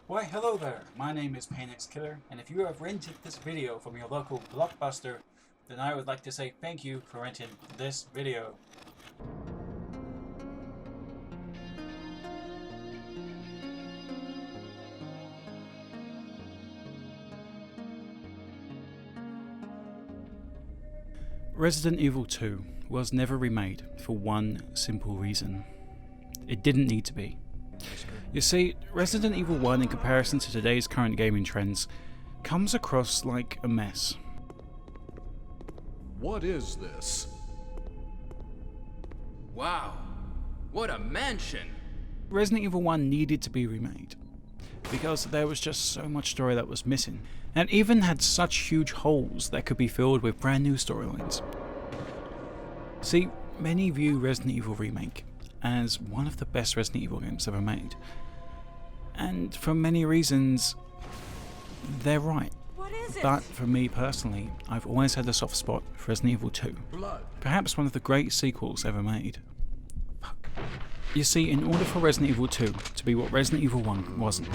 Why hello there, my name is paynexkiller, and if you have rented this video from your local Blockbuster, then I would like to say thank you for renting this video. Resident Evil 2 was never remade for one simple reason. It didn't need to be. You see, Resident Evil 1 in comparison to today's current gaming trends comes across like a mess. What is this? Wow, what a mansion! Resident Evil 1 needed to be remade because there was just so much story that was missing, and it even had such huge holes that could be filled with brand new storylines. See, many view Resident Evil Remake as one of the best Resident Evil games ever made, and for many reasons they're right. What is it? But for me personally, I've always had a soft spot for Resident Evil 2, perhaps one of the great sequels ever made. You see, in order for Resident Evil 2 to be what Resident Evil 1 wasn't,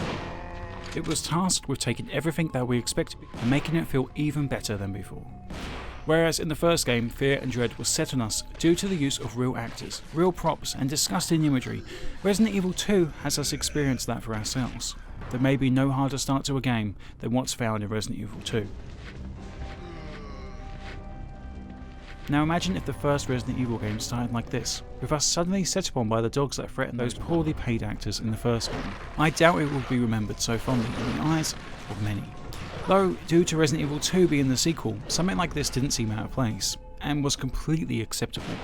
it was tasked with taking everything that we expected and making it feel even better than before. Whereas in the first game, fear and dread was set on us due to the use of real actors, real props and disgusting imagery, Resident Evil 2 has us experience that for ourselves. There may be no harder start to a game than what's found in Resident Evil 2. Now imagine if the first Resident Evil game started like this, with us suddenly set upon by the dogs that threatened those poorly paid actors in the first one. I doubt it will be remembered so fondly in the eyes of many. Though, due to Resident Evil 2 being the sequel, something like this didn't seem out of place, and was completely acceptable,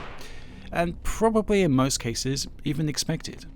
and probably in most cases even expected.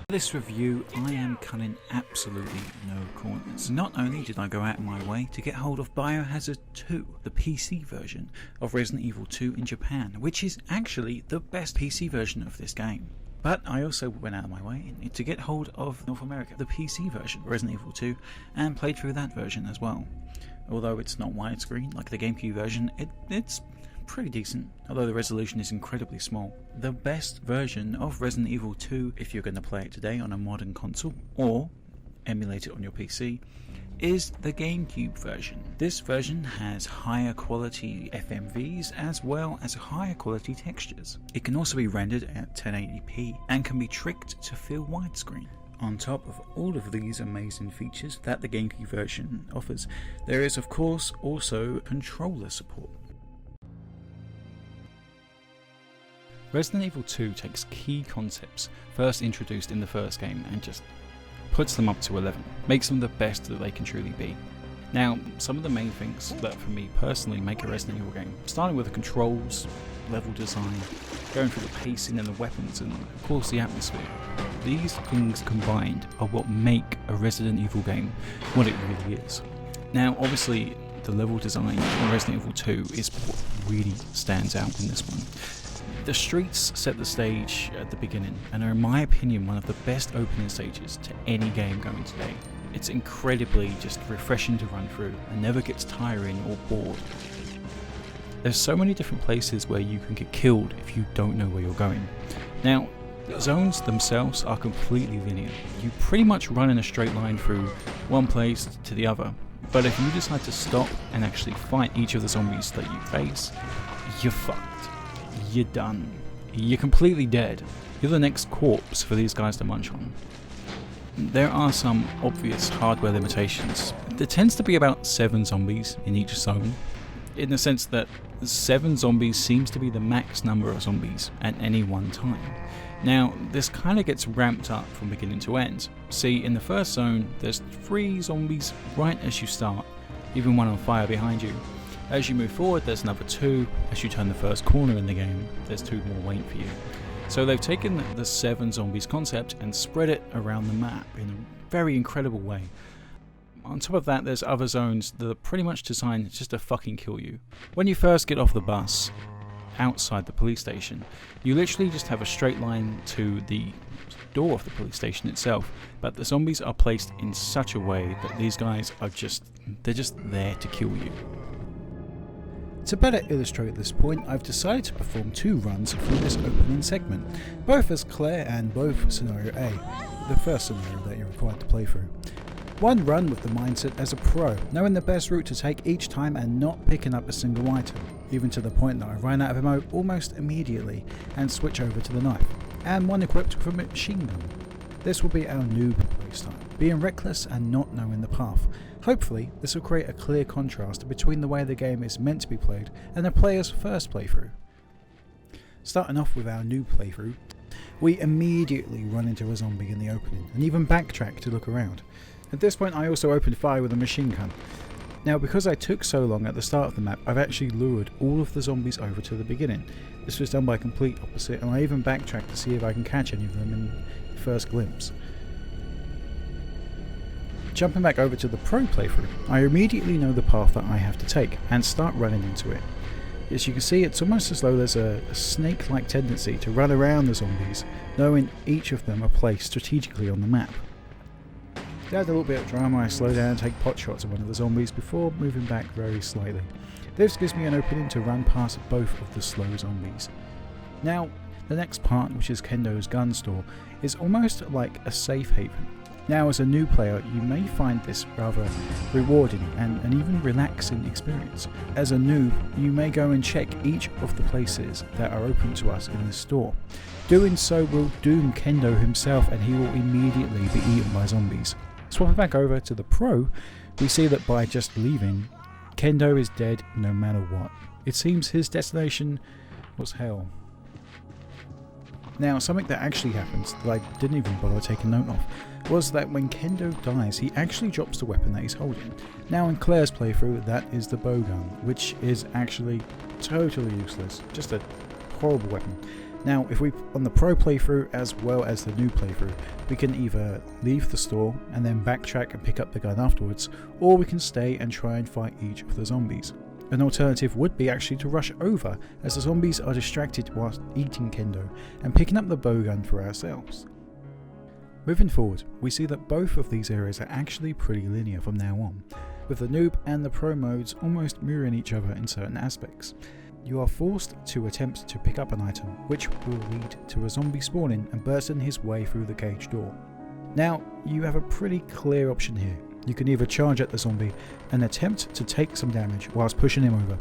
This review, I am cutting absolutely no corners. Not only did I go out of my way to get hold of Biohazard 2, the PC version of Resident Evil 2 in Japan, which is actually the best PC version of this game, but I also went out of my way to get hold of North America, the PC version of Resident Evil 2, and played through that version as well. Although it's not widescreen like the GameCube version, it's pretty decent, although the resolution is incredibly small. The best version of Resident Evil 2, if you're going to play it today on a modern console or emulate it on your PC, is the GameCube version. This version has higher quality FMVs as well as higher quality textures. It can also be rendered at 1080p and can be tricked to feel widescreen. On top of all of these amazing features that the GameCube version offers, there is of course also controller support. Resident Evil 2 takes key concepts first introduced in the first game and just puts them up to 11, makes them the best that they can truly be. Now, some of the main things that for me personally make a Resident Evil game, starting with the controls, level design, going through the pacing and the weapons, and of course the atmosphere. These things combined are what make a Resident Evil game what it really is. Now, obviously, the level design in Resident Evil 2 is what really stands out in this one. The streets set the stage at the beginning and are in my opinion one of the best opening stages to any game going today. It's incredibly just refreshing to run through and never gets tiring or bored. There's so many different places where you can get killed if you don't know where you're going. Now, the zones themselves are completely linear. You pretty much run in a straight line through one place to the other, but if you decide to stop and actually fight each of the zombies that you face, you're fucked. You're done. You're completely dead. You're the next corpse for these guys to munch on. There are some obvious hardware limitations. There tends to be about 7 zombies in each zone, in the sense that 7 zombies seems to be the max number of zombies at any one time. Now, this kind of gets ramped up from beginning to end. See, in the first zone, there's 3 zombies right as you start, even one on fire behind you. As you move forward, there's another 2. As you turn the first corner in the game, there's 2 more waiting for you. So they've taken the 7 zombies concept and spread it around the map in a very incredible way. On top of that, there's other zones that are pretty much designed just to fucking kill you. When you first get off the bus, outside the police station, you literally just have a straight line to the door of the police station itself, but the zombies are placed in such a way that these guys are they're just there to kill you. To better illustrate this point, I've decided to perform 2 runs through this opening segment, both as Claire and both Scenario A, the first scenario that you're required to play through. One run with the mindset as a pro, knowing the best route to take each time and not picking up a single item, even to the point that I ran out of ammo almost immediately and switch over to the knife, and one equipped with a machine gun. This will be our noob playstyle, being reckless and not knowing the path. Hopefully, this will create a clear contrast between the way the game is meant to be played and a player's first playthrough. Starting off with our noob playthrough, we immediately run into a zombie in the opening and even backtrack to look around. At this point I also opened fire with a machine gun. Now because I took so long at the start of the map, I've actually lured all of the zombies over to the beginning. This was done by complete opposite, and I even backtracked to see if I can catch any of them in the first glimpse. Jumping back over to the pro playthrough, I immediately know the path that I have to take and start running into it. As you can see, it's almost as though there's a snake-like tendency to run around the zombies, knowing each of them are placed strategically on the map. To add a little bit of drama, I slow down and take pot shots at one of the zombies before moving back very slightly. This gives me an opening to run past both of the slow zombies. Now, the next part, which is Kendo's gun store, is almost like a safe haven. Now as a new player, you may find this rather rewarding and an even relaxing experience. As a noob, you may go and check each of the places that are open to us in this store. Doing so will doom Kendo himself and he will immediately be eaten by zombies. Swapping back over to the pro, we see that by just leaving, Kendo is dead no matter what. It seems his destination was hell. Now, something that actually happens that I didn't even bother taking note of was that when Kendo dies, he actually drops the weapon that he's holding. Now in Claire's playthrough, that is the bow gun, which is actually totally useless, just a horrible weapon. Now if we, on the pro playthrough as well as the new playthrough, we can either leave the store and then backtrack and pick up the gun afterwards, or we can stay and try and fight each of the zombies. An alternative would be actually to rush over, as the zombies are distracted whilst eating Kendo, and picking up the bowgun for ourselves. Moving forward, we see that both of these areas are actually pretty linear from now on, with the noob and the pro modes almost mirroring each other in certain aspects. You are forced to attempt to pick up an item, which will lead to a zombie spawning and bursting his way through the cage door. Now, you have a pretty clear option here. You can either charge at the zombie and attempt to take some damage whilst pushing him over,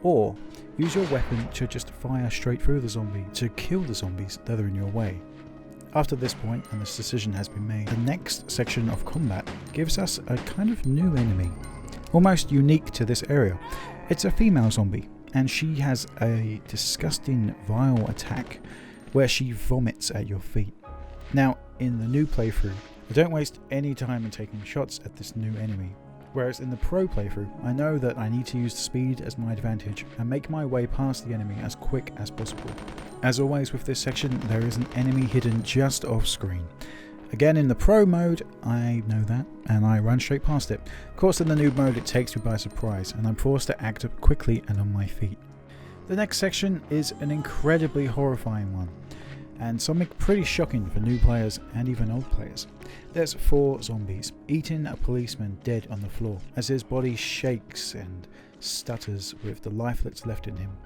or use your weapon to just fire straight through the zombie to kill the zombies that are in your way. After this point, and this decision has been made, the next section of combat gives us a kind of new enemy, almost unique to this area. It's a female zombie, and she has a disgusting, vile attack where she vomits at your feet. Now, in the new playthrough, I don't waste any time in taking shots at this new enemy, whereas in the pro playthrough, I know that I need to use speed as my advantage and make my way past the enemy as quick as possible. As always with this section, there is an enemy hidden just off screen. Again, in the pro mode, I know that, and I run straight past it. Of course, in the noob mode, it takes me by surprise, and I'm forced to act up quickly and on my feet. The next section is an incredibly horrifying one, and something pretty shocking for new players and even old players. There's 4 zombies eating a policeman dead on the floor, as his body shakes and stutters with the life that's left in him.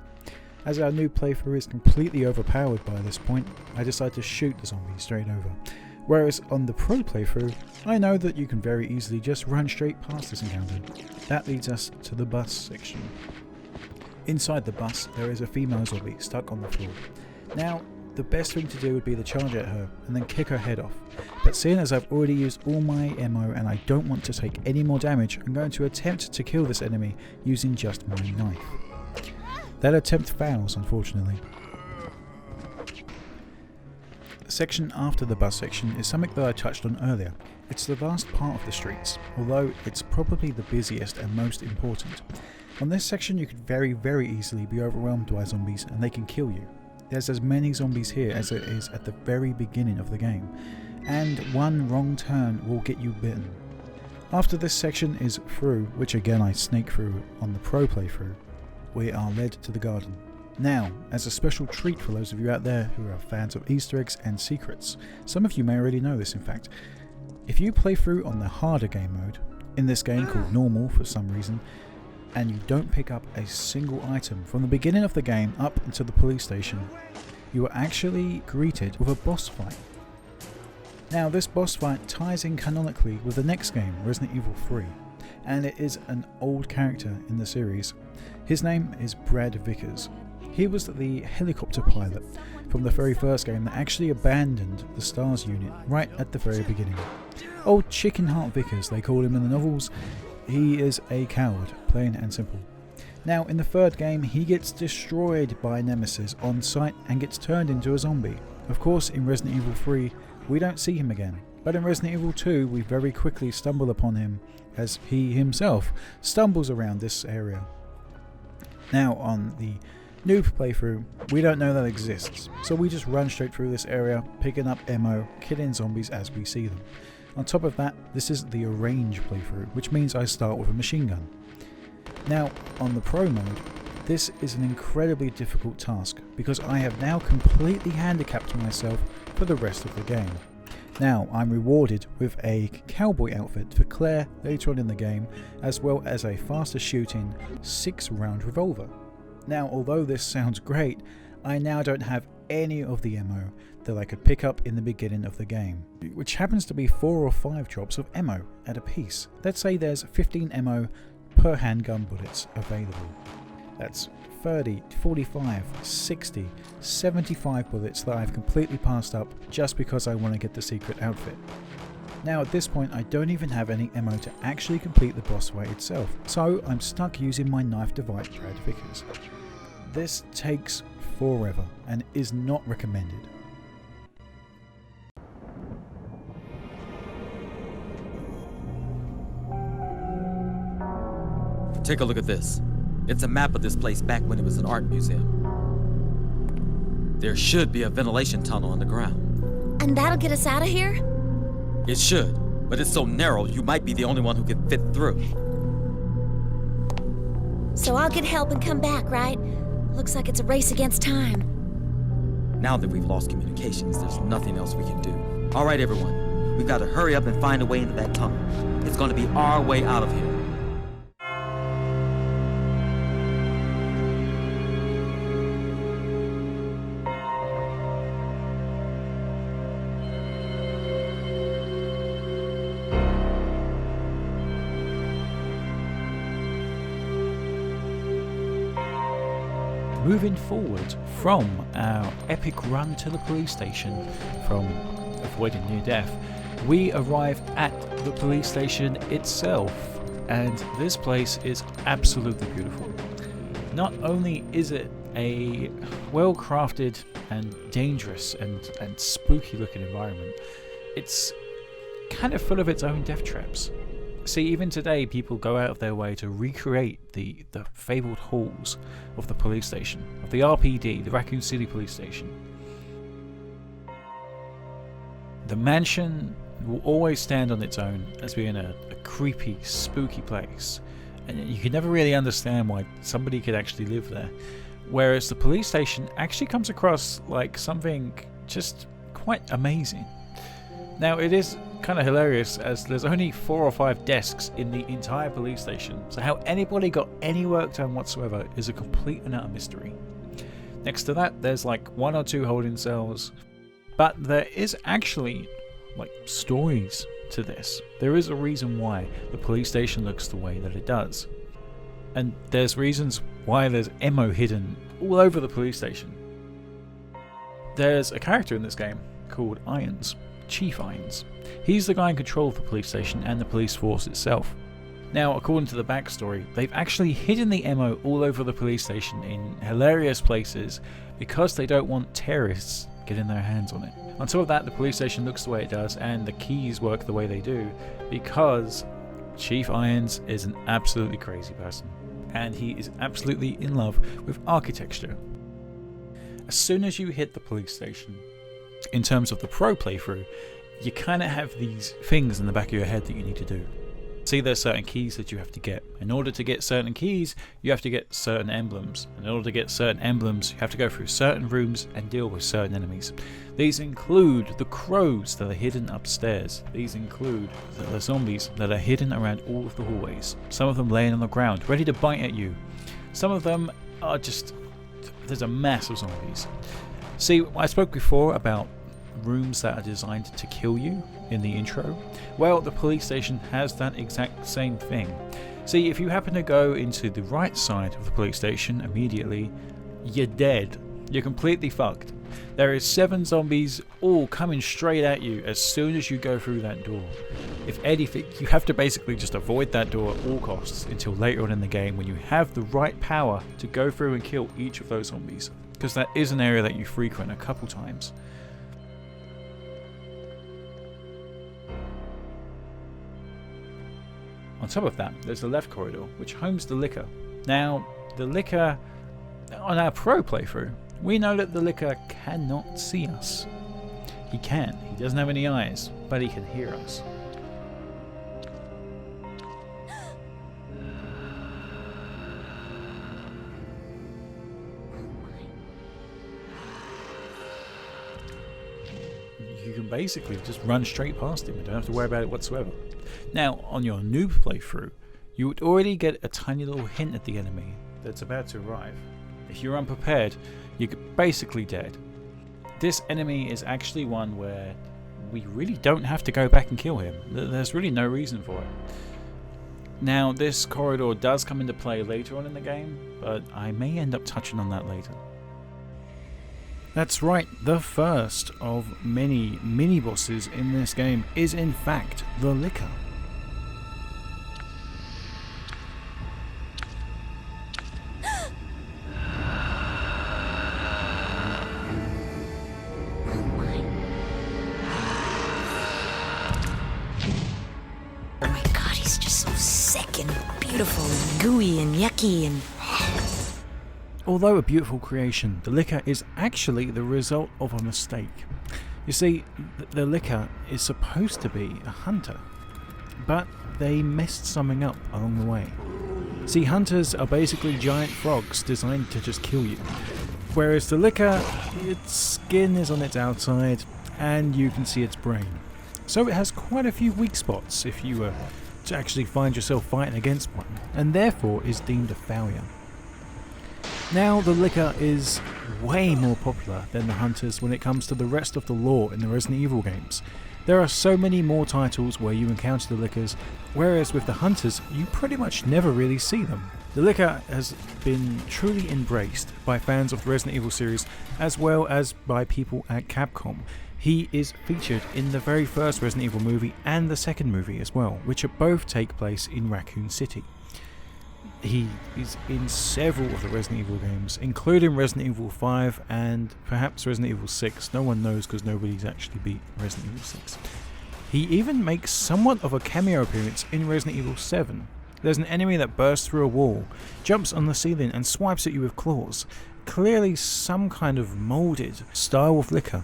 As our new playthrough is completely overpowered by this point, I decide to shoot the zombie straight over. Whereas on the pro playthrough, I know that you can very easily just run straight past this encounter. That leads us to the bus section. Inside the bus, there is a female zombie stuck on the floor. Now, the best thing to do would be to charge at her and then kick her head off. But seeing as I've already used all my ammo and I don't want to take any more damage, I'm going to attempt to kill this enemy using just my knife. That attempt fails, unfortunately. The section after the bus section is something that I touched on earlier. It's the vast part of the streets, although it's probably the busiest and most important. On this section you could very easily be overwhelmed by zombies and they can kill you. There's as many zombies here as there is at the very beginning of the game, and one wrong turn will get you bitten. After this section is through, which again I snake through on the pro playthrough, we are led to the garden. Now, as a special treat for those of you out there who are fans of Easter eggs and secrets, some of you may already know this in fact, if you play through on the harder game mode, in this game called normal for some reason, and you don't pick up a single item from the beginning of the game up until the police station, you are actually greeted with a boss fight. Now this boss fight ties in canonically with the next game, Resident Evil 3, and it is an old character in the series. His name is Brad Vickers. He was the helicopter pilot from the very first game that actually abandoned the STARS unit right at the very beginning. Old Chicken Heart Vickers, they call him in the novels. He is a coward, plain and simple. Now in the third game he gets destroyed by Nemesis on sight and gets turned into a zombie. Of course in Resident Evil 3 we don't see him again, but in Resident Evil 2 we very quickly stumble upon him as he himself stumbles around this area. Now on the noob playthrough we don't know that exists, so we just run straight through this area, picking up ammo, killing zombies as we see them. On top of that, this is the arrange playthrough, which means I start with a machine gun. Now on the pro mode, this is an incredibly difficult task because I have now completely handicapped myself for the rest of the game. Now I'm rewarded with a cowboy outfit for Claire later on in the game, as well as a faster shooting 6-round revolver. Now although this sounds great, I now don't have any of the ammo that I could pick up in the beginning of the game, which happens to be 4 or 5 drops of ammo at a piece. Let's say there's 15 ammo per handgun bullets available. That's 30, 45, 60, 75 bullets that I've completely passed up just because I want to get the secret outfit. Now at this point I don't even have any ammo to actually complete the boss fight itself, so I'm stuck using my knife device Brad Vickers. This takes forever and is not recommended. Take a look at this. It's a map of this place back when it was an art museum. There should be a ventilation tunnel underground. And that'll get us out of here? It should, but it's so narrow you might be the only one who can fit through. So I'll get help and come back, right? Looks like it's a race against time. Now that we've lost communications, there's nothing else we can do. All right, everyone. We've got to hurry up and find a way into that tunnel. It's going to be our way out of here. Moving forward from our epic run to the police station from avoiding near death, we arrive at the police station itself, and this place is absolutely beautiful. Not only is it a well crafted and dangerous and spooky looking environment, it's kind of full of its own death traps. See, even today people go out of their way to recreate the fabled halls of the police station, of the RPD, the Raccoon City Police Station. The mansion will always stand on its own as being a creepy, spooky place, and you can never really understand why somebody could actually live there. Whereas the police station actually comes across like something just quite amazing. Now it is kind of hilarious as there's only 4 or 5 desks in the entire police station, so how anybody got any work done whatsoever is a complete and utter mystery. Next to that there's like 1 or 2 holding cells, but there is actually like stories to this. There is a reason why the police station looks the way that it does, and there's reasons why there's ammo hidden all over the police station. There's a character in this game called Irons, Chief Irons. He's the guy in control of the police station and the police force itself. Now, according to the backstory, they've actually hidden the ammo all over the police station in hilarious places because they don't want terrorists getting their hands on it. On top of that, the police station looks the way it does and the keys work the way they do because Chief Irons is an absolutely crazy person and he is absolutely in love with architecture. As soon as you hit the police station, in terms of the pro playthrough, you kind of have these things in the back of your head that you need to do. See, there's certain keys that you have to get. In order to get certain keys, you have to get certain emblems. In order to get certain emblems, you have to go through certain rooms and deal with certain enemies. These include the crows that are hidden upstairs. These include the zombies that are hidden around all of the hallways. Some of them laying on the ground, ready to bite at you. Some of them are just... there's a mass of zombies. See, I spoke before about rooms that are designed to kill you in the intro. Well, the police station has that exact same thing. See, if you happen to go into the right side of the police station immediately, you're dead. You're completely fucked. There is 7 zombies all coming straight at you as soon as you go through that door. If anything, you have to basically just avoid that door at all costs until later on in the game when you have the right power to go through and kill each of those zombies, because that is an area that you frequent a couple times. On top of that, there's the left corridor, which homes the Licker. Now, the Licker, on our pro playthrough, we know that the Licker cannot see us. He can. He doesn't have any eyes, but he can hear us. You can basically just run straight past him. You don't have to worry about it whatsoever. Now, on your noob playthrough, you would already get a tiny little hint at the enemy that's about to arrive. If you're unprepared, you're basically dead. This enemy is actually one where we really don't have to go back and kill him. There's really no reason for it. Now, this corridor does come into play later on in the game, but I may end up touching on that later. That's right, the first of many mini-bosses in this game is in fact the Licker. Oh my god, he's just so sick and beautiful and gooey and yucky and... Although a beautiful creation, the Licker is actually the result of a mistake. You see, the Licker is supposed to be a hunter, but they messed something up along the way. See, hunters are basically giant frogs designed to just kill you, whereas the Licker, its skin is on its outside and you can see its brain. So it has quite a few weak spots if you were to actually find yourself fighting against one, and therefore is deemed a failure. Now, the Licker is way more popular than the Hunters when it comes to the rest of the lore in the Resident Evil games. There are so many more titles where you encounter the Lickers, whereas with the Hunters, you pretty much never really see them. The Licker has been truly embraced by fans of the Resident Evil series, as well as by people at Capcom. He is featured in the very first Resident Evil movie and the second movie as well, which both take place in Raccoon City. He is in several of the Resident Evil games, including Resident Evil 5 and perhaps Resident Evil 6. No one knows because nobody's actually beat Resident Evil 6. He even makes somewhat of a cameo appearance in Resident Evil 7. There's an enemy that bursts through a wall, jumps on the ceiling and swipes at you with claws. Clearly some kind of moulded style of Licker.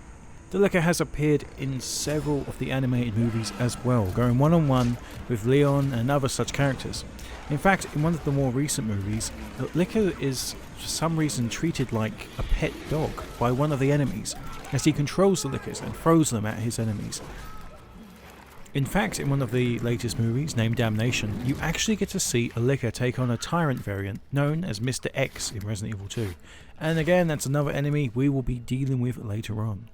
The Licker has appeared in several of the animated movies as well, going one-on-one with Leon and other such characters. In fact, in one of the more recent movies, the Licker is for some reason treated like a pet dog by one of the enemies, as he controls the Lickers and throws them at his enemies. In fact, in one of the latest movies, named Damnation, you actually get to see a Licker take on a tyrant variant known as Mr. X in Resident Evil 2. And again, that's another enemy we will be dealing with later on.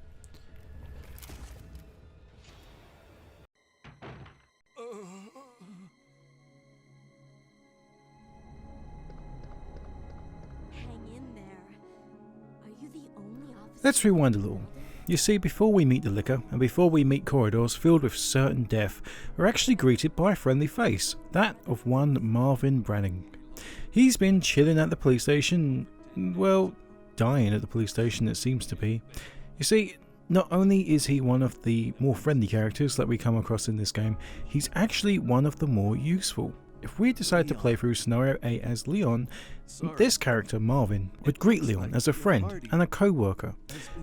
Let's rewind a little. You see, before we meet the Licker, and before we meet corridors filled with certain death, we're actually greeted by a friendly face, that of one Marvin Branning. He's been chilling at the police station, well, dying at the police station it seems to be. You see, not only is he one of the more friendly characters that we come across in this game, he's actually one of the more useful. If we decide to play through Scenario A as Leon, this character, Marvin, would greet Leon as a friend and a co-worker,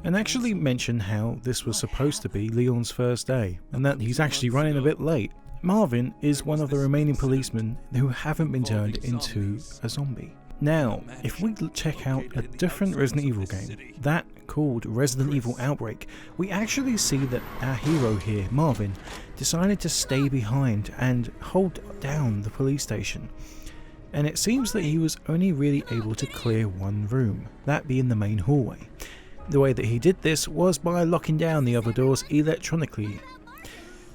and actually mention how this was supposed to be Leon's first day, and that he's actually running a bit late. Marvin is one of the remaining policemen who haven't been turned into a zombie. Now, if we check out a different Resident Evil game, that called Resident Evil Outbreak, we actually see that our hero here, Marvin, decided to stay behind and hold down the police station. And it seems that he was only really able to clear one room, that being the main hallway. The way that he did this was by locking down the other doors electronically.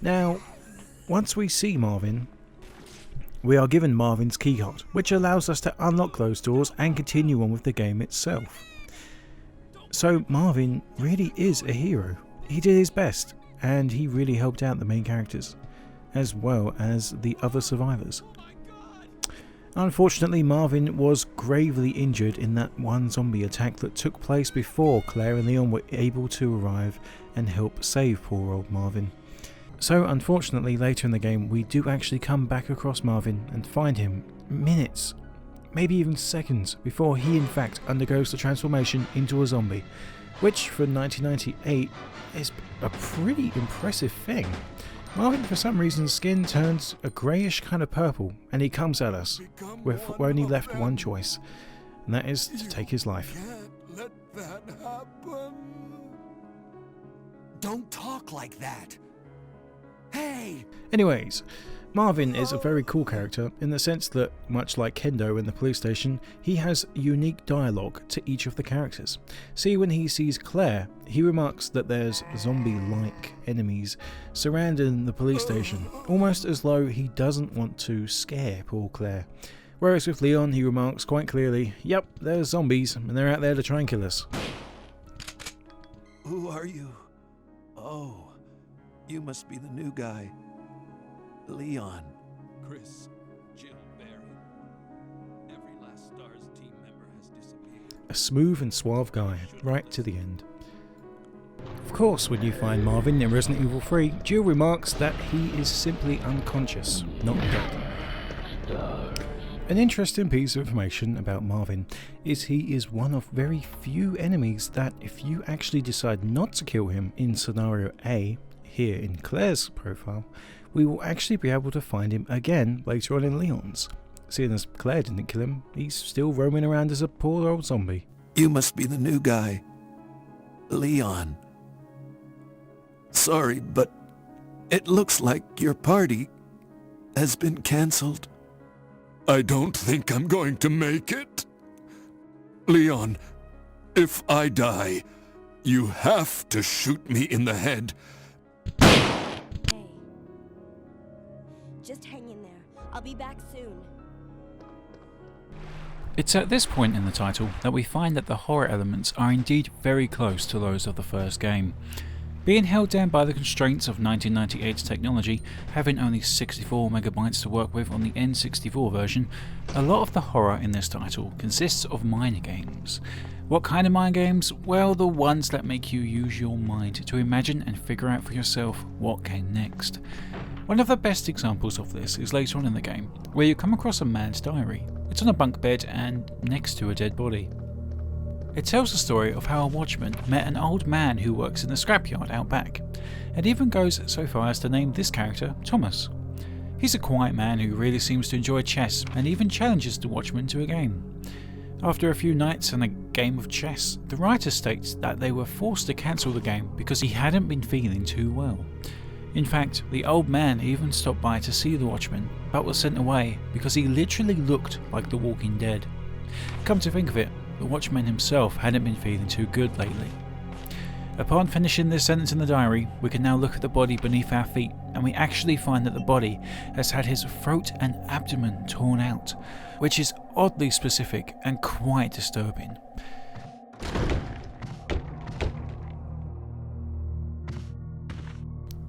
Now, once we see Marvin, we are given Marvin's keycard, which allows us to unlock those doors and continue on with the game itself. So Marvin really is a hero. He did his best, and he really helped out the main characters, as well as the other survivors. Unfortunately, Marvin was gravely injured in that one zombie attack that took place before Claire and Leon were able to arrive and help save poor old Marvin. So unfortunately, later in the game, we do actually come back across Marvin and find him minutes, maybe even seconds, before he in fact undergoes the transformation into a zombie, which for 1998 is a pretty impressive thing. Marvin, for some reason, skin turns a greyish kind of purple, and he comes at us with only left one choice, and that is to take his life. Can't let that happen. Don't talk like that. Hey! Anyways, Marvin is a very cool character in the sense that, much like Kendo in the police station, he has unique dialogue to each of the characters. See, when he sees Claire, he remarks that there's zombie-like enemies surrounding the police station, almost as though he doesn't want to scare poor Claire. Whereas with Leon, he remarks quite clearly, yep, there's zombies, and they're out there to try and kill us. Who are you? Oh, you must be the new guy. Leon. Chris, Jill, Barry. Every last STARS team member has disappeared. A smooth and suave guy, right to the end. Of course, when you find Marvin in Resident Evil 3, Jill remarks that he is simply unconscious, not dead. An interesting piece of information about Marvin is he is one of very few enemies that if you actually decide not to kill him in scenario A, here in Claire's profile, we will actually be able to find him again later on in Leon's. Seeing as Claire didn't kill him, he's still roaming around as a poor old zombie. You must be the new guy. Leon. Sorry, but it looks like your party has been cancelled. I don't think I'm going to make it. Leon, if I die, you have to shoot me in the head. Hey. Just hang in there. I'll be back soon. It's at this point in the title that we find that the horror elements are indeed very close to those of the first game. Being held down by the constraints of 1998's technology, having only 64 megabytes to work with on the N64 version, a lot of the horror in this title consists of minor games. What kind of mind games? Well, the ones that make you use your mind to imagine and figure out for yourself what came next. One of the best examples of this is later on in the game, where you come across a man's diary. It's on a bunk bed and next to a dead body. It tells the story of how a watchman met an old man who works in the scrapyard out back, and even goes so far as to name this character Thomas. He's a quiet man who really seems to enjoy chess and even challenges the watchman to a game. After a few nights and a game of chess, the writer states that they were forced to cancel the game because he hadn't been feeling too well. In fact, the old man even stopped by to see the watchman, but was sent away because he literally looked like the Walking Dead. Come to think of it, the watchman himself hadn't been feeling too good lately. Upon finishing this sentence in the diary, we can now look at the body beneath our feet, and we actually find that the body has had his throat and abdomen torn out, which is oddly specific and quite disturbing.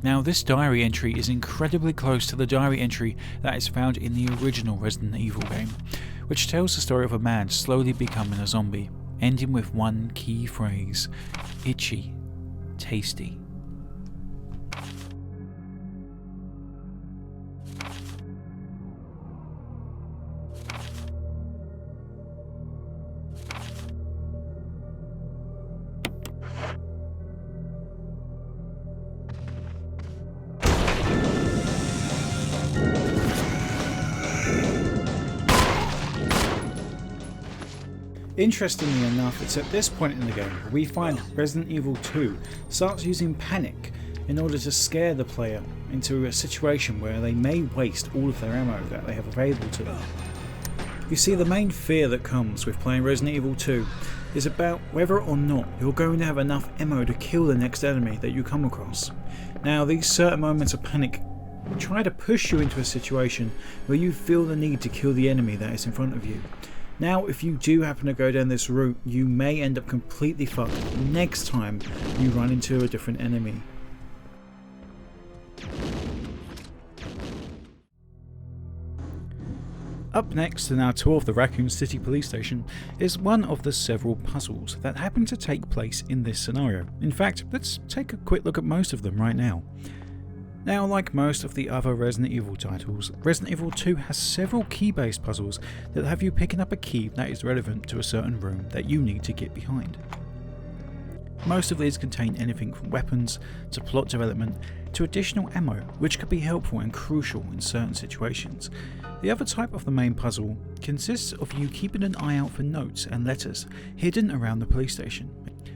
Now, this diary entry is incredibly close to the diary entry that is found in the original Resident Evil game, which tells the story of a man slowly becoming a zombie, ending with one key phrase: itchy, tasty. Interestingly enough, it's at this point in the game we find Resident Evil 2 starts using panic in order to scare the player into a situation where they may waste all of their ammo that they have available to them. You see, the main fear that comes with playing Resident Evil 2 is about whether or not you're going to have enough ammo to kill the next enemy that you come across. Now, these certain moments of panic try to push you into a situation where you feel the need to kill the enemy that is in front of you. Now, if you do happen to go down this route, you may end up completely fucked next time you run into a different enemy. Up next in our tour of the Raccoon City police station is one of the several puzzles that happen to take place in this scenario. In fact, let's take a quick look at most of them right now. Now, like most of the other Resident Evil titles, Resident Evil 2 has several key-based puzzles that have you picking up a key that is relevant to a certain room that you need to get behind. Most of these contain anything from weapons to plot development to additional ammo, which could be helpful and crucial in certain situations. The other type of the main puzzle consists of you keeping an eye out for notes and letters hidden around the police station.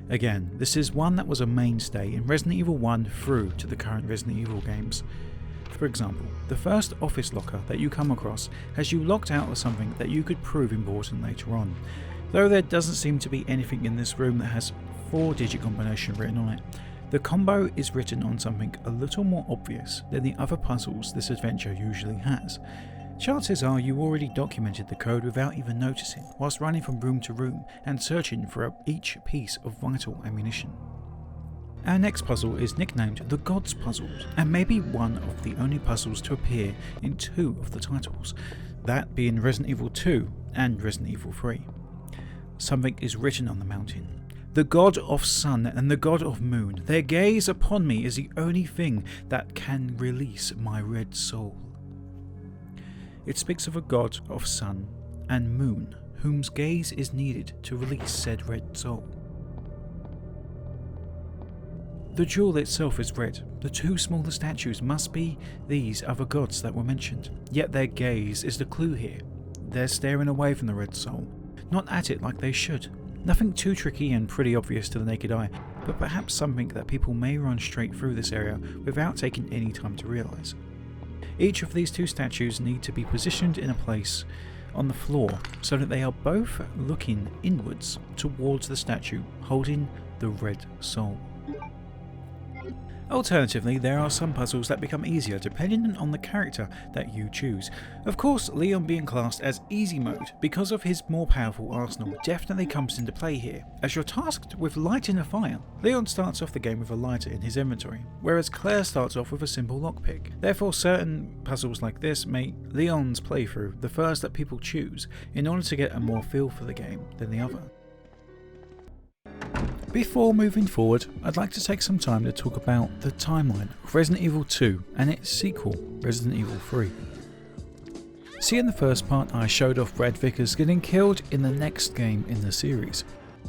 Again, this is one that was a mainstay in Resident Evil 1 through to the current Resident Evil games. For example, the first office locker that you come across has you locked out of something that you could prove important later on, though there doesn't seem to be anything in this room that has 4-digit combination written on it. The combo is written on something a little more obvious than the other puzzles this adventure usually has. Chances are you already documented the code without even noticing, whilst running from room to room and searching for each piece of vital ammunition. Our next puzzle is nicknamed the Gods Puzzles, and may be one of the only puzzles to appear in 2 of the titles, that being Resident Evil 2 and Resident Evil 3. Something is written on the mountain. The god of sun and the god of moon, their gaze upon me is the only thing that can release my red soul. It speaks of a god of sun and moon, whose gaze is needed to release said red soul. The jewel itself is red. The 2 smaller statues must be these other gods that were mentioned, yet their gaze is the clue here. They're staring away from the red soul, not at it like they should. Nothing too tricky and pretty obvious to the naked eye, but perhaps something that people may run straight through this area without taking any time to realise. Each of these 2 statues need to be positioned in a place on the floor so that they are both looking inwards towards the statue holding the red soul. Alternatively, there are some puzzles that become easier depending on the character that you choose. Of course, Leon being classed as easy mode because of his more powerful arsenal definitely comes into play here, as you're tasked with lighting a fire. Leon starts off the game with a lighter in his inventory, whereas Claire starts off with a simple lockpick. Therefore, certain puzzles like this make Leon's playthrough the first that people choose in order to get a more feel for the game than the other. Before moving forward, I'd like to take some time to talk about the timeline of Resident Evil 2 and its sequel, Resident Evil 3. See, in the first part I showed off Brad Vickers getting killed in the next game in the series,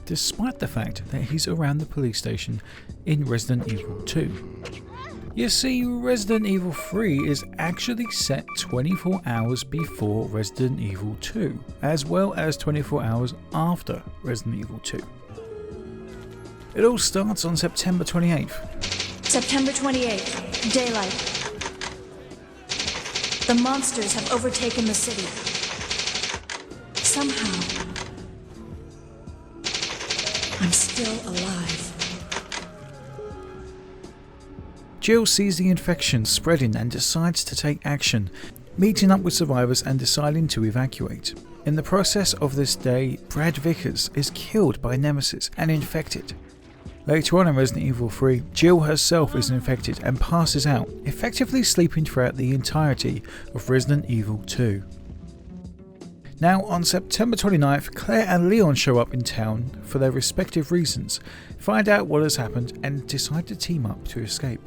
despite the fact that he's around the police station in Resident Evil 2. You see, Resident Evil 3 is actually set 24 hours before Resident Evil 2, as well as 24 hours after Resident Evil 2. It all starts on September 28th. September 28th, daylight. The monsters have overtaken the city. Somehow, I'm still alive. Jill sees the infection spreading and decides to take action, meeting up with survivors and deciding to evacuate. In the process of this day, Brad Vickers is killed by Nemesis and infected. Later on in Resident Evil 3, Jill herself is infected and passes out, effectively sleeping throughout the entirety of Resident Evil 2. Now, on September 29th, Claire and Leon show up in town for their respective reasons, find out what has happened, and decide to team up to escape.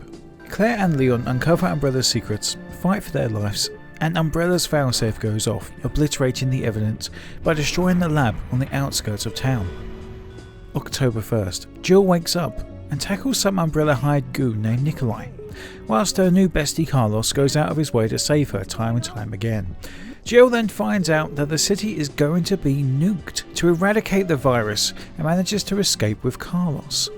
Claire and Leon uncover Umbrella's secrets, fight for their lives, and Umbrella's failsafe goes off, obliterating the evidence by destroying the lab on the outskirts of town. October 1st, Jill wakes up and tackles some Umbrella-hired goon named Nikolai, whilst her new bestie Carlos goes out of his way to save her time and time again. Jill then finds out that the city is going to be nuked to eradicate the virus and manages to escape with Carlos.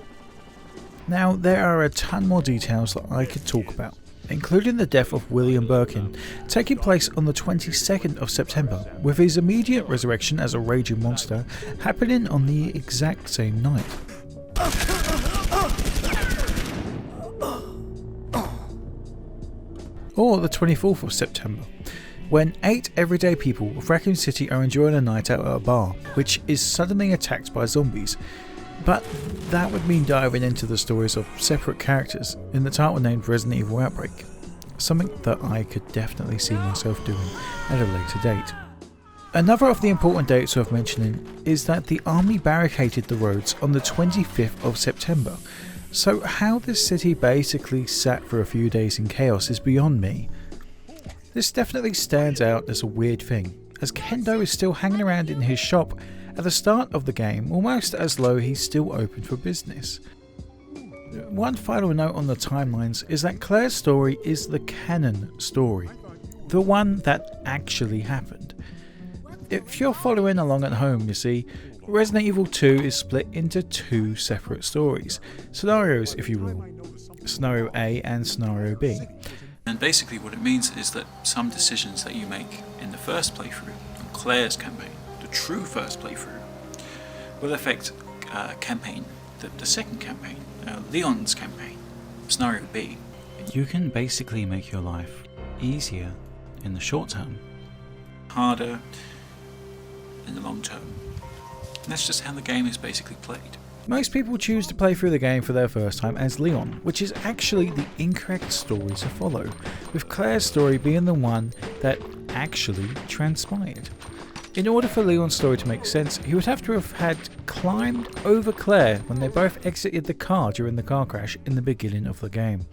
Now, there are a ton more details that I could talk about, including the death of William Birkin, taking place on the 22nd of September, with his immediate resurrection as a raging monster happening on the exact same night. Or the 24th of September, when 8 everyday people of Raccoon City are enjoying a night out at a bar, which is suddenly attacked by zombies. But that would mean diving into the stories of separate characters in the title named Resident Evil Outbreak, something that I could definitely see myself doing at a later date. Another of the important dates worth mentioning is that the army barricaded the roads on the 25th of September, so how this city basically sat for a few days in chaos is beyond me. This definitely stands out as a weird thing, as Kendo is still hanging around in his shop at the start of the game, almost as though he's still open for business. One final note on the timelines is that Claire's story is the canon story, the one that actually happened. If you're following along at home, you see, Resident Evil 2 is split into 2 separate stories, scenarios if you will, Scenario A and Scenario B. And basically what it means is that some decisions that you make in the first playthrough on Claire's campaign, the true first playthrough, will affect campaign, the second campaign, Leon's campaign, Scenario B. You can basically make your life easier in the short term, harder in the long term. And that's just how the game is basically played. Most people choose to play through the game for their first time as Leon, which is actually the incorrect story to follow, with Claire's story being the one that actually transpired. In order for Leon's story to make sense, he would have to have had climbed over Claire when they both exited the car during the car crash in the beginning of the game.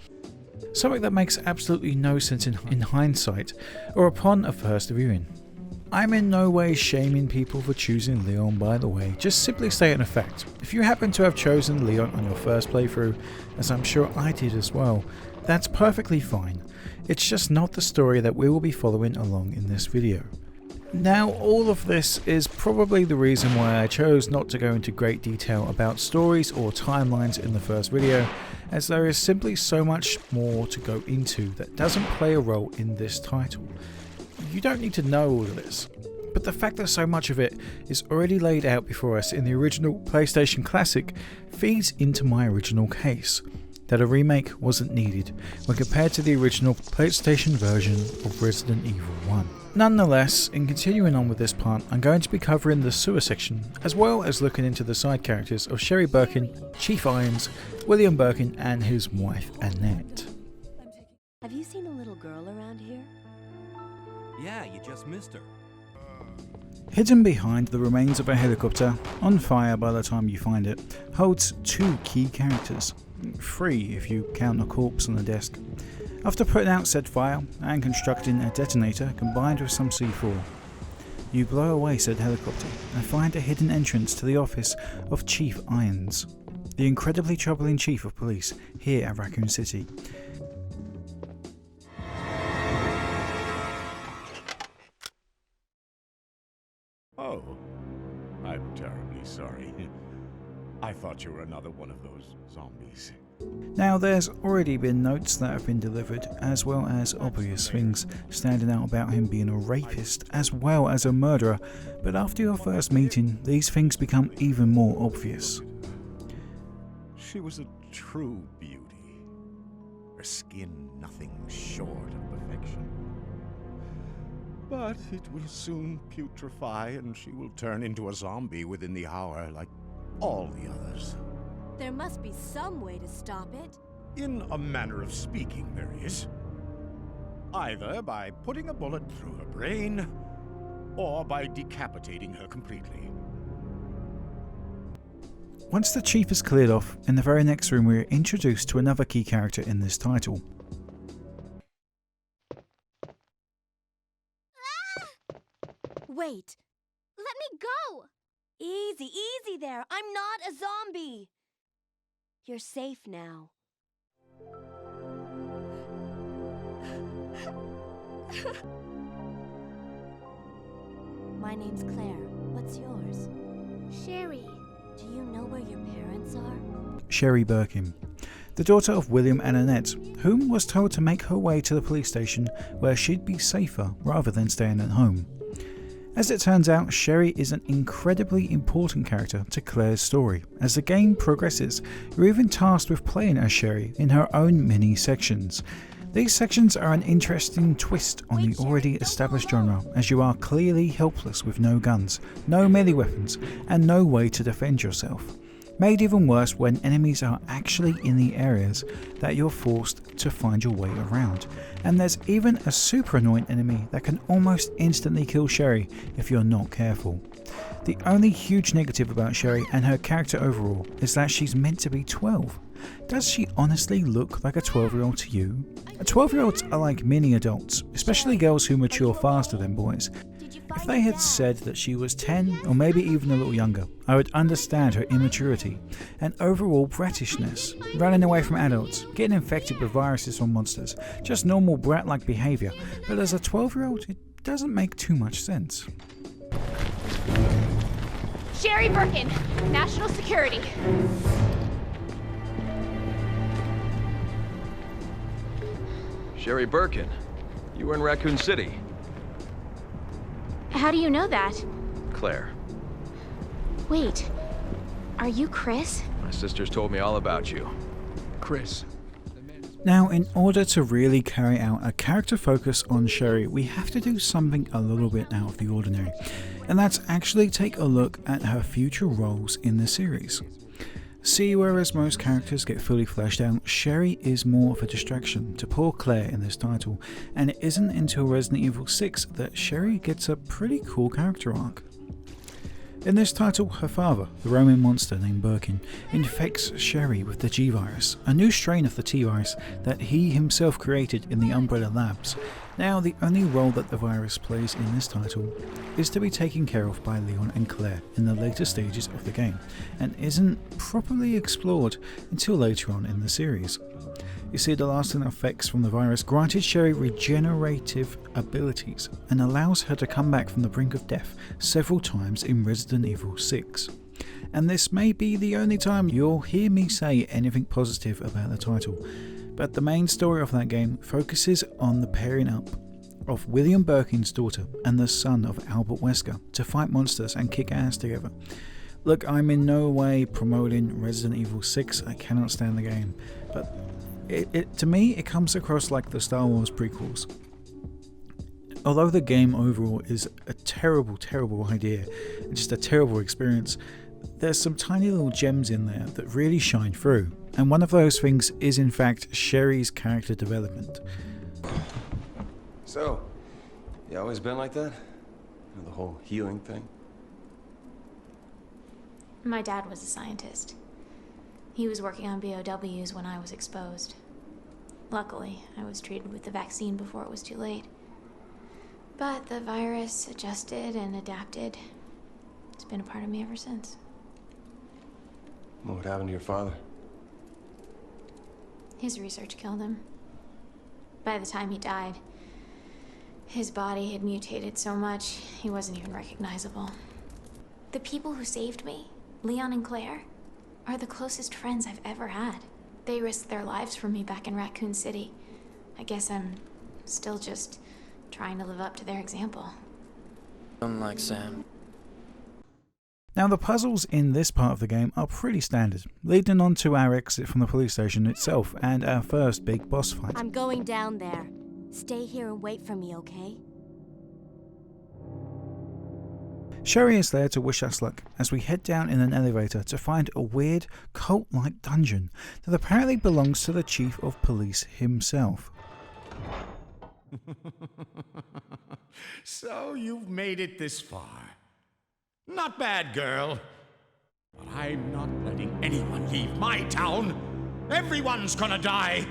Something that makes absolutely no sense in hindsight, or upon a first viewing. I'm in no way shaming people for choosing Leon, by the way, just simply stating a fact. If you happen to have chosen Leon on your first playthrough, as I'm sure I did as well, that's perfectly fine. It's just not the story that we will be following along in this video. Now, all of this is probably the reason why I chose not to go into great detail about stories or timelines in the first video, as there is simply so much more to go into that doesn't play a role in this title. You don't need to know all of this, but the fact that so much of it is already laid out before us in the original PlayStation Classic feeds into my original case, that a remake wasn't needed when compared to the original PlayStation version of Resident Evil 1. Nonetheless, in continuing on with this part, I'm going to be covering the sewer section, as well as looking into the side characters of Sherry Birkin, Chief Irons, William Birkin and his wife Annette. Have you seen a little girl around here? Yeah, you just missed her. Hidden behind the remains of a helicopter, on fire by the time you find it, holds 2 key characters. 3 if you count a corpse on the desk. After putting out said fire and constructing a detonator combined with some C4, you blow away said helicopter and find a hidden entrance to the office of Chief Irons, the incredibly troubling chief of police here at Raccoon City. Oh, I'm terribly sorry. I thought you were another one of those zombies. Now, there's already been notes that have been delivered, as well as obvious things standing out about him being a rapist as well as a murderer, but after your first meeting, these things become even more obvious. She was a true beauty. Her skin nothing short of perfection. But it will soon putrefy and she will turn into a zombie within the hour like all the others. There must be some way to stop it. In a manner of speaking, there is. Either by putting a bullet through her brain, or by decapitating her completely. Once the chief is cleared off, in the very next room we are introduced to another key character in this title. Wait. Let me go! Easy, easy there. I'm not a zombie. You're safe now. My name's Claire. What's yours? Sherry. Do you know where your parents are? Sherry Birkin, the daughter of William and Annette, whom was told to make her way to the police station where she'd be safer rather than staying at home. As it turns out, Sherry is an incredibly important character to Claire's story. As the game progresses, you're even tasked with playing as Sherry in her own mini sections. These sections are an interesting twist on the already established genre, as you are clearly helpless with no guns, no melee weapons, and no way to defend yourself. Made even worse when enemies are actually in the areas that you're forced to find your way around. And there's even a super annoying enemy that can almost instantly kill Sherry if you're not careful. The only huge negative about Sherry and her character overall is that she's meant to be 12. Does she honestly look like a 12-year-old to you? 12-year-olds are like mini adults, especially girls who mature faster than boys. If they had said that she was 10 or maybe even a little younger, I would understand her immaturity and overall brattishness, running away from adults, getting infected with viruses or monsters, just normal brat-like behaviour, but as a 12-year-old it doesn't make too much sense. Sherry Birkin, National Security. Sherry Birkin, you were in Raccoon City. How do you know that? Claire, Wait, are you Chris? my sisters told me all about you. Chris. Now, in order to really carry out a character focus on Sherry, we have to do something a little bit out of the ordinary, and that's actually take a look at her future roles in the series. See, whereas most characters get fully fleshed out, Sherry is more of a distraction to poor Claire in this title, and it isn't until Resident Evil 6 that Sherry gets a pretty cool character arc. In this title, her father, the roaming monster named Birkin, infects Sherry with the G-Virus, a new strain of the T-Virus that he himself created in the Umbrella Labs. Now, the only role that the virus plays in this title is to be taken care of by Leon and Claire in the later stages of the game, and isn't properly explored until later on in the series. You see, the lasting effects from the virus granted Sherry regenerative abilities and allows her to come back from the brink of death several times in Resident Evil 6. And this may be the only time you'll hear me say anything positive about the title, but the main story of that game focuses on the pairing up of William Birkin's daughter and the son of Albert Wesker to fight monsters and kick ass together. Look, I'm in no way promoting Resident Evil 6, I cannot stand the game, but to me, it comes across like the Star Wars prequels. Although the game overall is a terrible, terrible idea and just a terrible experience, there's some tiny little gems in there that really shine through. And one of those things is in fact Sherry's character development. So, you always been like that? The whole healing thing? My dad was a scientist. He was working on BOWs when I was exposed. Luckily, I was treated with the vaccine before it was too late. But the virus adjusted and adapted. It's been a part of me ever since. What happened to your father? His research killed him. By the time he died, his body had mutated so much, he wasn't even recognizable. The people who saved me, Leon and Claire, are the closest friends I've ever had. They risked their lives for me back in Raccoon City. I guess I'm still just trying to live up to their example. Unlike Sam. Now, the puzzles in this part of the game are pretty standard, leading on to our exit from the police station itself and our first big boss fight. I'm going down there. Stay here and wait for me, okay? Sherry is there to wish us luck as we head down in an elevator to find a weird cult-like dungeon that apparently belongs to the chief of police himself. So you've made it this far. Not bad, girl. But I'm not letting anyone leave my town. Everyone's gonna die.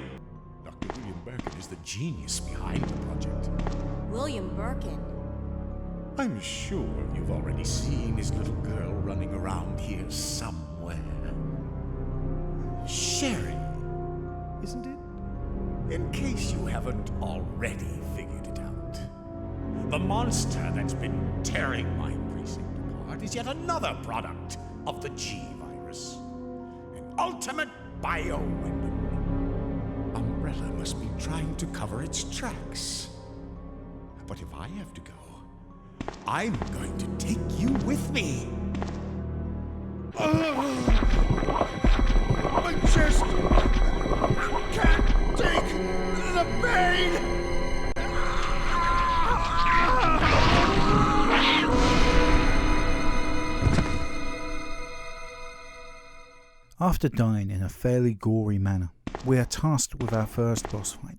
Dr. William Birkin is the genius behind the project. William Birkin. I'm sure you've already seen his little girl running around here somewhere. Sherry, isn't it? In case you haven't already figured it out. The monster that's been tearing my precinct apart is yet another product of the G virus. An ultimate bioweapon. Umbrella must be trying to cover its tracks. But if I have to go, I'm going to take you with me. My chest can't take the pain. After dying in a fairly gory manner, we are tasked with our first boss fight.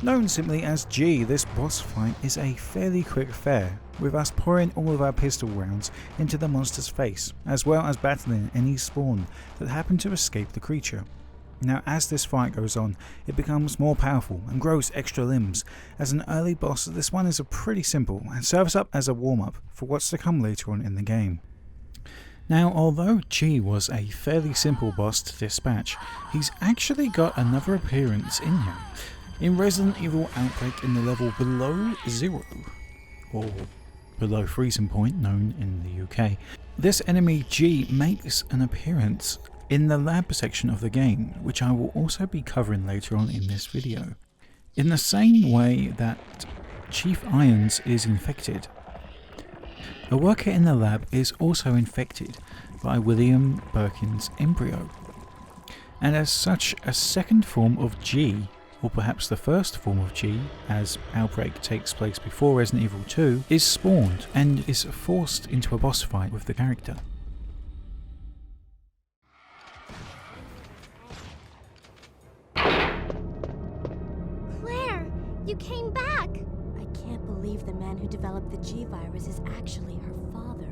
Known simply as G, this boss fight is a fairly quick affair, with us pouring all of our pistol rounds into the monster's face, as well as battling any spawn that happen to escape the creature. Now as this fight goes on, it becomes more powerful and grows extra limbs. As an early boss, this one is pretty simple and serves up as a warm-up for what's to come later on in the game. Now, although G was a fairly simple boss to dispatch, he's actually got another appearance in here. In Resident Evil Outbreak in the level below zero, or below freezing point known in the UK, this enemy G makes an appearance in the lab section of the game, which I will also be covering later on in this video. In the same way that Chief Irons is infected, a worker in the lab is also infected by William Birkin's embryo, and as such a second form of G, or perhaps the first form of G, as Outbreak takes place before Resident Evil 2, is spawned and is forced into a boss fight with the character. Claire, you came back! I can't believe the man who developed the G virus is actually her father.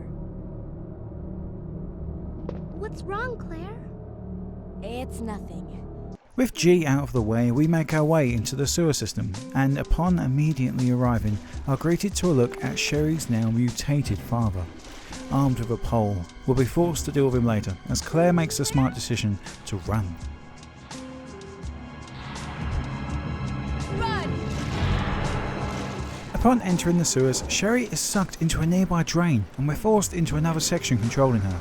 What's wrong, Claire? It's nothing. With G out of the way, we make our way into the sewer system, and upon immediately arriving, are greeted to a look at Sherry's now mutated father. Armed with a pole, we'll be forced to deal with him later, as Claire makes the smart decision to run. Run! Upon entering the sewers, Sherry is sucked into a nearby drain, and we're forced into another section controlling her.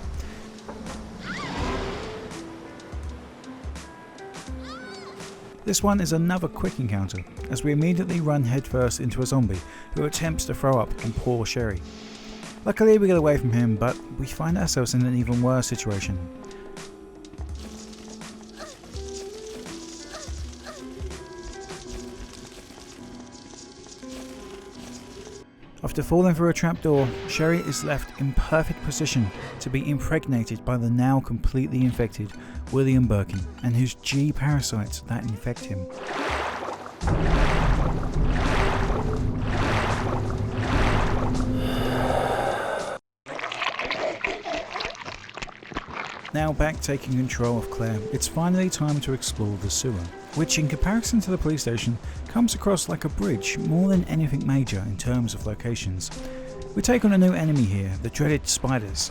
This one is another quick encounter, as we immediately run headfirst into a zombie who attempts to throw up on poor Sherry. Luckily we get away from him, but we find ourselves in an even worse situation. After falling through a trapdoor, Sherry is left in perfect position to be impregnated by the now completely infected William Birkin and his G parasites that infect him. Now back taking control of Claire, it's finally time to explore the sewer, which in comparison to the police station comes across like a bridge more than anything major in terms of locations. We take on a new enemy here, the dreaded spiders.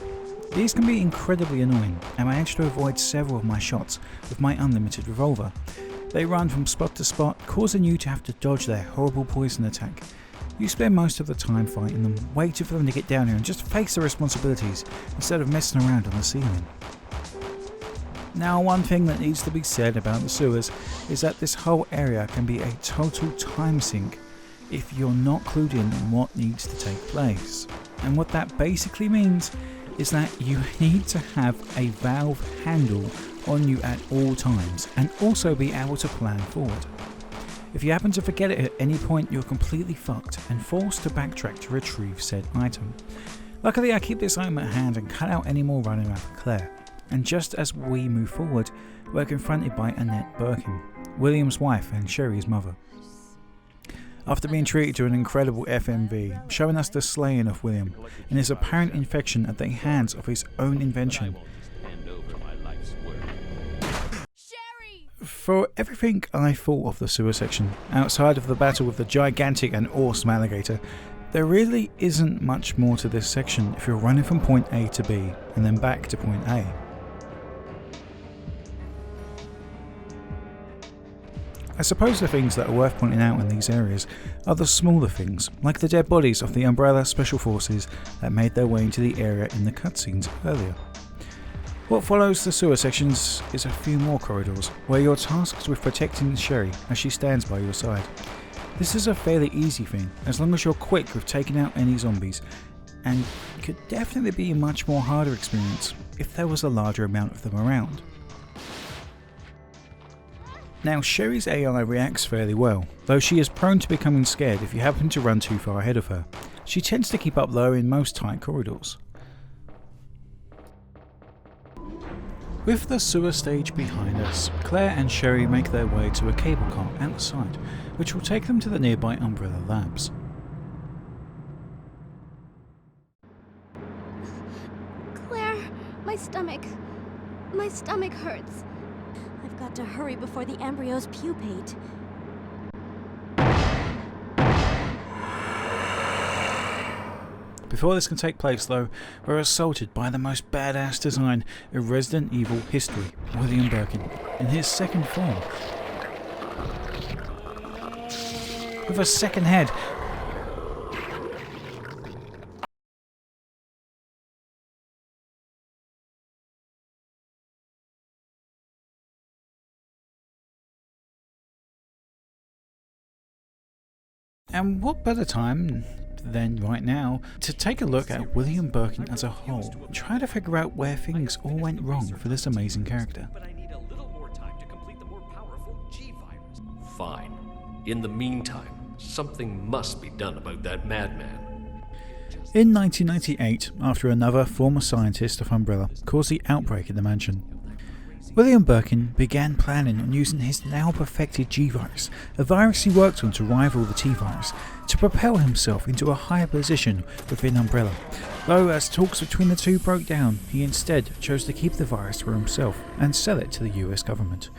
These can be incredibly annoying, and I manage to avoid several of my shots with my unlimited revolver. They run from spot to spot, causing you to have to dodge their horrible poison attack. You spend most of the time fighting them, waiting for them to get down here and just face the responsibilities instead of messing around on the ceiling. Now, one thing that needs to be said about the sewers is that this whole area can be a total time sink if you're not clued in on what needs to take place. And what that basically means is that you need to have a valve handle on you at all times and also be able to plan forward. If you happen to forget it at any point, you're completely fucked and forced to backtrack to retrieve said item. Luckily I keep this item at hand and cut out any more running around for Claire. And just as we move forward, we're confronted by Annette Birkin, William's wife and Sherry's mother. After being treated to an incredible FMV, showing us the slaying of William and his apparent infection at the hands of his own invention. For everything I thought of the sewer section, outside of the battle with the gigantic and awesome alligator, There really isn't much more to this section if you're running from point A to B and then back to point A. I suppose the things that are worth pointing out in these areas are the smaller things, like the dead bodies of the Umbrella Special Forces that made their way into the area in the cutscenes earlier. What follows the sewer sections is a few more corridors, where you're tasked with protecting Sherry as she stands by your side. This is a fairly easy thing, as long as you're quick with taking out any zombies, and could definitely be a much more harder experience if there was a larger amount of them around. Now, Sherry's AI reacts fairly well, though she is prone to becoming scared if you happen to run too far ahead of her. She tends to keep up low in most tight corridors. With the sewer stage behind us, Claire and Sherry make their way to a cable car at the side, which will take them to the nearby Umbrella Labs. Claire, my stomach hurts. I've got to hurry before the embryos pupate. Before this can take place though, we're assaulted by the most badass design in Resident Evil history, William Birkin, in his second form. With a second head. And what better time than right now to take a look at William Birkin as a whole, and try to figure out where things all went wrong for this amazing character. But I need a little more time to complete the more powerful G-virus. Fine. In the meantime, something must be done about that madman. In 1998, after another former scientist of Umbrella caused the outbreak in the mansion, William Birkin began planning on using his now perfected G-virus, a virus he worked on to rival the T-virus, to propel himself into a higher position within Umbrella. Though as talks between the two broke down, he instead chose to keep the virus for himself and sell it to the US government.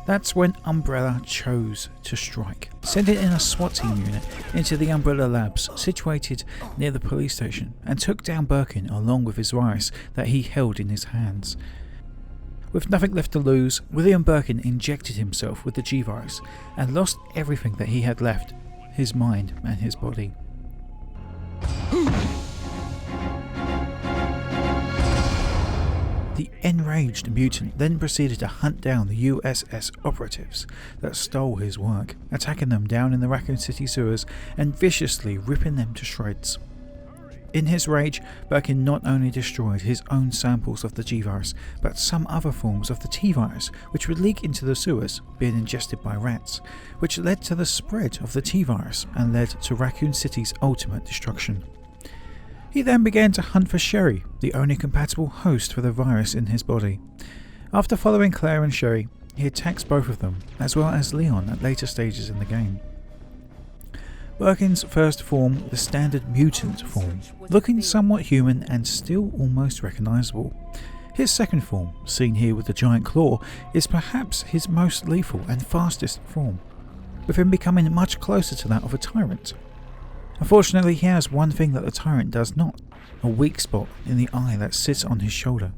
That's when Umbrella chose to strike, sending in a SWAT team unit into the Umbrella Labs situated near the police station, and took down Birkin along with his virus that he held in his hands. With nothing left to lose, William Birkin injected himself with the G-virus and lost everything that he had left, his mind and his body. The enraged mutant then proceeded to hunt down the USS operatives that stole his work, attacking them down in the Raccoon City sewers and viciously ripping them to shreds. In his rage, Birkin not only destroyed his own samples of the G-virus, but some other forms of the T-virus, which would leak into the sewers, being ingested by rats, which led to the spread of the T-virus and led to Raccoon City's ultimate destruction. He then began to hunt for Sherry, the only compatible host for the virus in his body. After following Claire and Sherry, he attacks both of them, as well as Leon at later stages in the game. Birkin's first form, the standard mutant form, looking somewhat human and still almost recognisable. His second form, seen here with the giant claw, is perhaps his most lethal and fastest form, with him becoming much closer to that of a tyrant. Unfortunately, he has one thing that the tyrant does not, a weak spot in the eye that sits on his shoulder.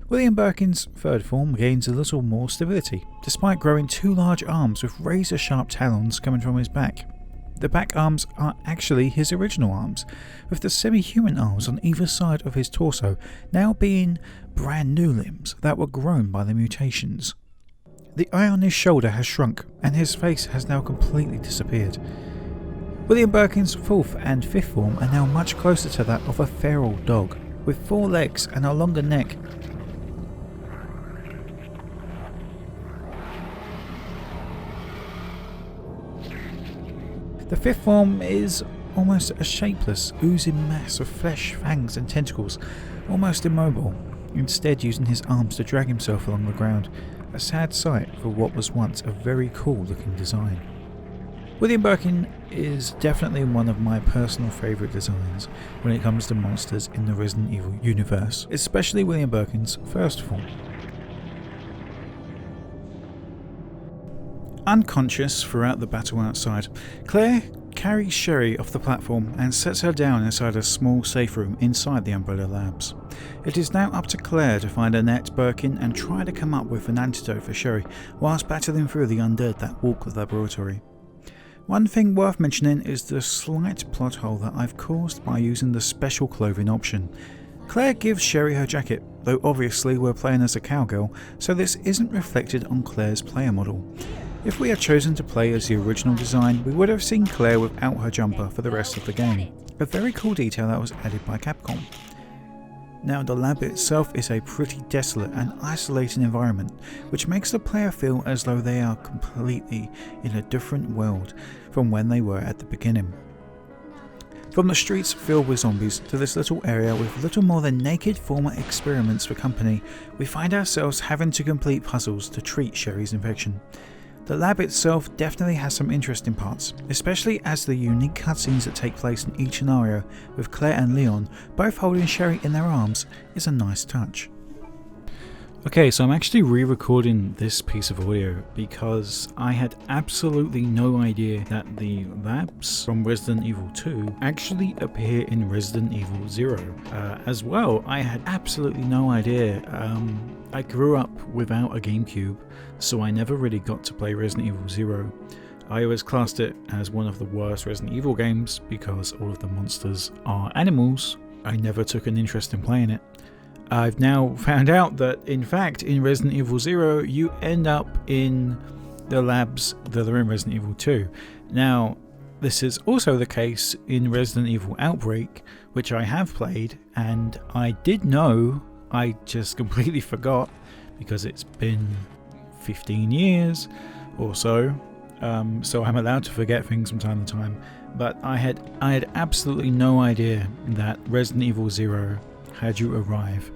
William Birkin's third form gains a little more stability, despite growing two large arms with razor-sharp talons coming from his back. The back arms are actually his original arms, with the semi-human arms on either side of his torso now being brand new limbs that were grown by the mutations. The eye on his shoulder has shrunk, and his face has now completely disappeared. William Birkin's fourth and fifth form are now much closer to that of a feral dog, with 4 legs and a longer neck. The fifth form is almost a shapeless, oozing mass of flesh, fangs and tentacles, almost immobile, instead using his arms to drag himself along the ground, a sad sight for what was once a very cool looking design. William Birkin is definitely one of my personal favourite designs when it comes to monsters in the Resident Evil universe, especially William Birkin's first form. Unconscious throughout the battle outside, Claire carries Sherry off the platform and sets her down inside a small safe room inside the Umbrella Labs. It is now up to Claire to find Annette Birkin and try to come up with an antidote for Sherry whilst battling through the undead that walk the laboratory. One thing worth mentioning is the slight plot hole that I've caused by using the special clothing option. Claire gives Sherry her jacket, though obviously we're playing as a cowgirl, so this isn't reflected on Claire's player model. If we had chosen to play as the original design, we would have seen Claire without her jumper for the rest of the game. A very cool detail that was added by Capcom. Now, the lab itself is a pretty desolate and isolating environment, which makes the player feel as though they are completely in a different world from when they were at the beginning. From the streets filled with zombies to this little area with little more than naked former experiments for company, we find ourselves having to complete puzzles to treat Sherry's infection. The lab itself definitely has some interesting parts, especially as the unique cutscenes that take place in each scenario with Claire and Leon both holding Sherry in their arms is a nice touch. Okay, so I'm actually re-recording this piece of audio because I had absolutely no idea that the labs from Resident Evil 2 actually appear in Resident Evil 0. As well, I had absolutely no idea. I grew up without a GameCube, so I never really got to play Resident Evil 0. I always classed it as one of the worst Resident Evil games because all of the monsters are animals. I never took an interest in playing it. I've now found out that in fact in Resident Evil 0 you end up in the labs that are in Resident Evil 2. Now this is also the case in Resident Evil Outbreak, which I have played, and I did know, I just completely forgot because it's been 15 years or so, so I'm allowed to forget things from time to time, but I had absolutely no idea that Resident Evil 0 had you arrive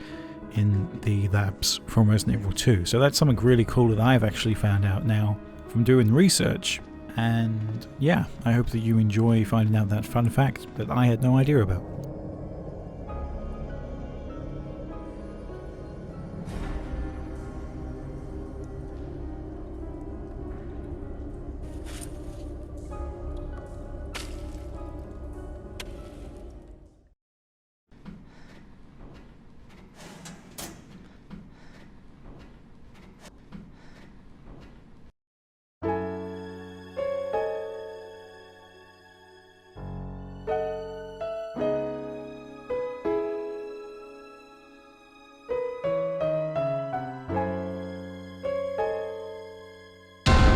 in the labs from Resident Evil 2. So that's something really cool that I've actually found out now from doing research, and yeah, I hope that you enjoy finding out that fun fact that I had no idea about.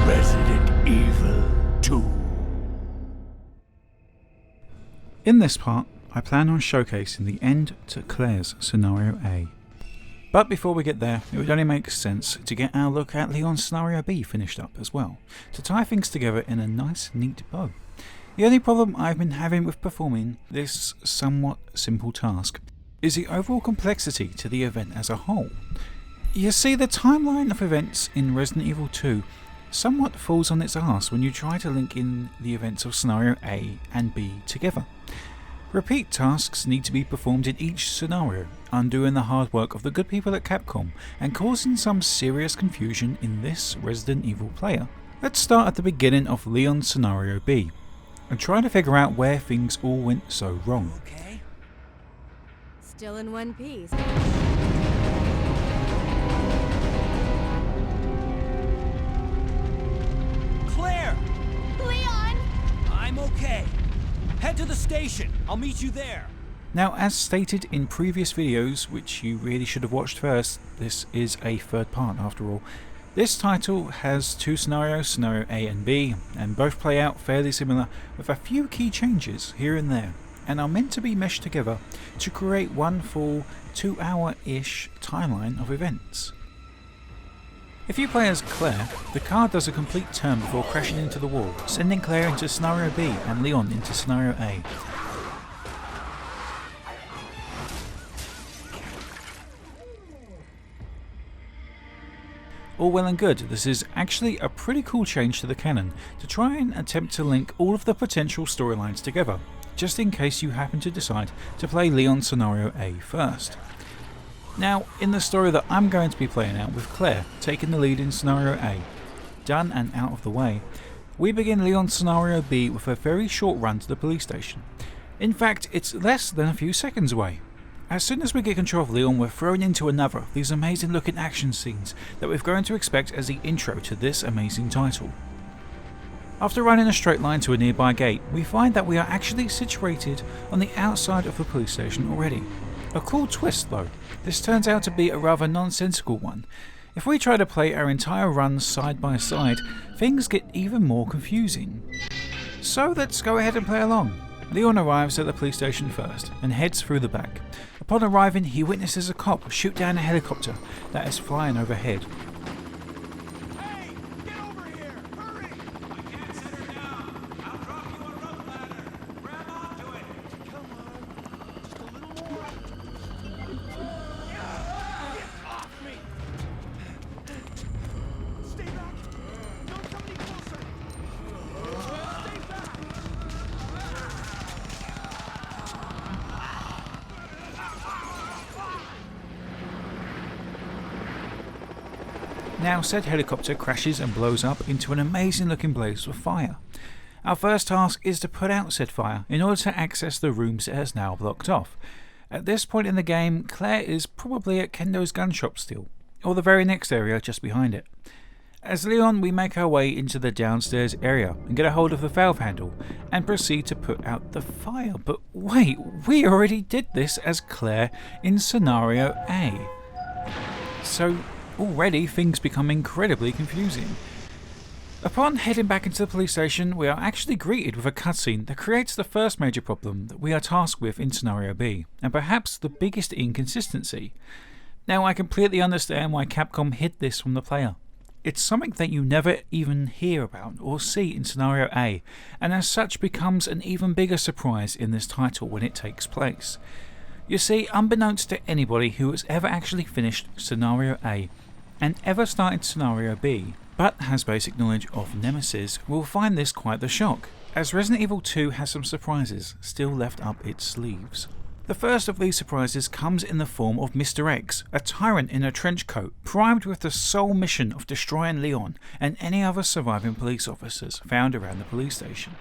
Resident Evil 2. In this part, I plan on showcasing the end to Claire's Scenario A. But before we get there, it would only make sense to get our look at Leon's Scenario B finished up as well, to tie things together in a nice neat bow. The only problem I've been having with performing this somewhat simple task is the overall complexity to the event as a whole. You see, the timeline of events in Resident Evil 2 somewhat falls on its arse when you try to link in the events of Scenario A and B together. Repeat tasks need to be performed in each scenario, undoing the hard work of the good people at Capcom and causing some serious confusion in this Resident Evil player. Let's start at the beginning of Leon's Scenario B and try to figure out where things all went so wrong. Okay. Still in one piece. Claire! Leon! I'm okay. Head to the station. I'll meet you there. Now, as stated in previous videos, which you really should have watched first, this is a third part after all. This title has two scenarios, Scenario A and B, and both play out fairly similar with a few key changes here and there, and are meant to be meshed together to create one full 2-hour-ish timeline of events. If you play as Claire, the car does a complete turn before crashing into the wall, sending Claire into Scenario B and Leon into Scenario A. All well and good, this is actually a pretty cool change to the canon to try and attempt to link all of the potential storylines together, just in case you happen to decide to play Leon's Scenario A first. Now, in the story that I'm going to be playing out with Claire taking the lead in Scenario A, done and out of the way, We begin Leon's Scenario B with a very short run to the police station. In fact, it's less than a few seconds away. As soon as we get control of Leon, we're thrown into another of these amazing looking action scenes that we've grown to expect as the intro to this amazing title. After running a straight line to a nearby gate, we find that we are actually situated on the outside of the police station already. A cool twist though, this turns out to be a rather nonsensical one. If we try to play our entire run side by side, things get even more confusing. So let's go ahead and play along. Leon arrives at the police station first and heads through the back. Upon arriving, he witnesses a cop shoot down a helicopter that is flying overhead. Hey! Get over here! Hurry! I can't set her down. I'll drop you a rope ladder. Grab onto it. Come on. Just a little more. Get off me! Stay back! Don't come any closer! Stay back! Now said helicopter crashes and blows up into an amazing looking blaze of fire. Our first task is to put out said fire in order to access the rooms it has now blocked off. At this point in the game, Claire is probably at Kendo's gun shop still, or the very next area just behind it. As Leon, we make our way into the downstairs area and get a hold of the valve handle and proceed to put out the fire. But wait, we already did this as Claire in Scenario A. So already things become incredibly confusing. Upon heading back into the police station, we are actually greeted with a cutscene that creates the first major problem that we are tasked with in Scenario B, and perhaps the biggest inconsistency. Now I completely understand why Capcom hid this from the player. It's something that you never even hear about or see in Scenario A, and as such becomes an even bigger surprise in this title when it takes place. You see, unbeknownst to anybody who has ever actually finished Scenario A and ever started Scenario B, but has basic knowledge of Nemesis, will find this quite the shock, as Resident Evil 2 has some surprises still left up its sleeves. The first of these surprises comes in the form of Mr. X, a tyrant in a trench coat, primed with the sole mission of destroying Leon and any other surviving police officers found around the police station.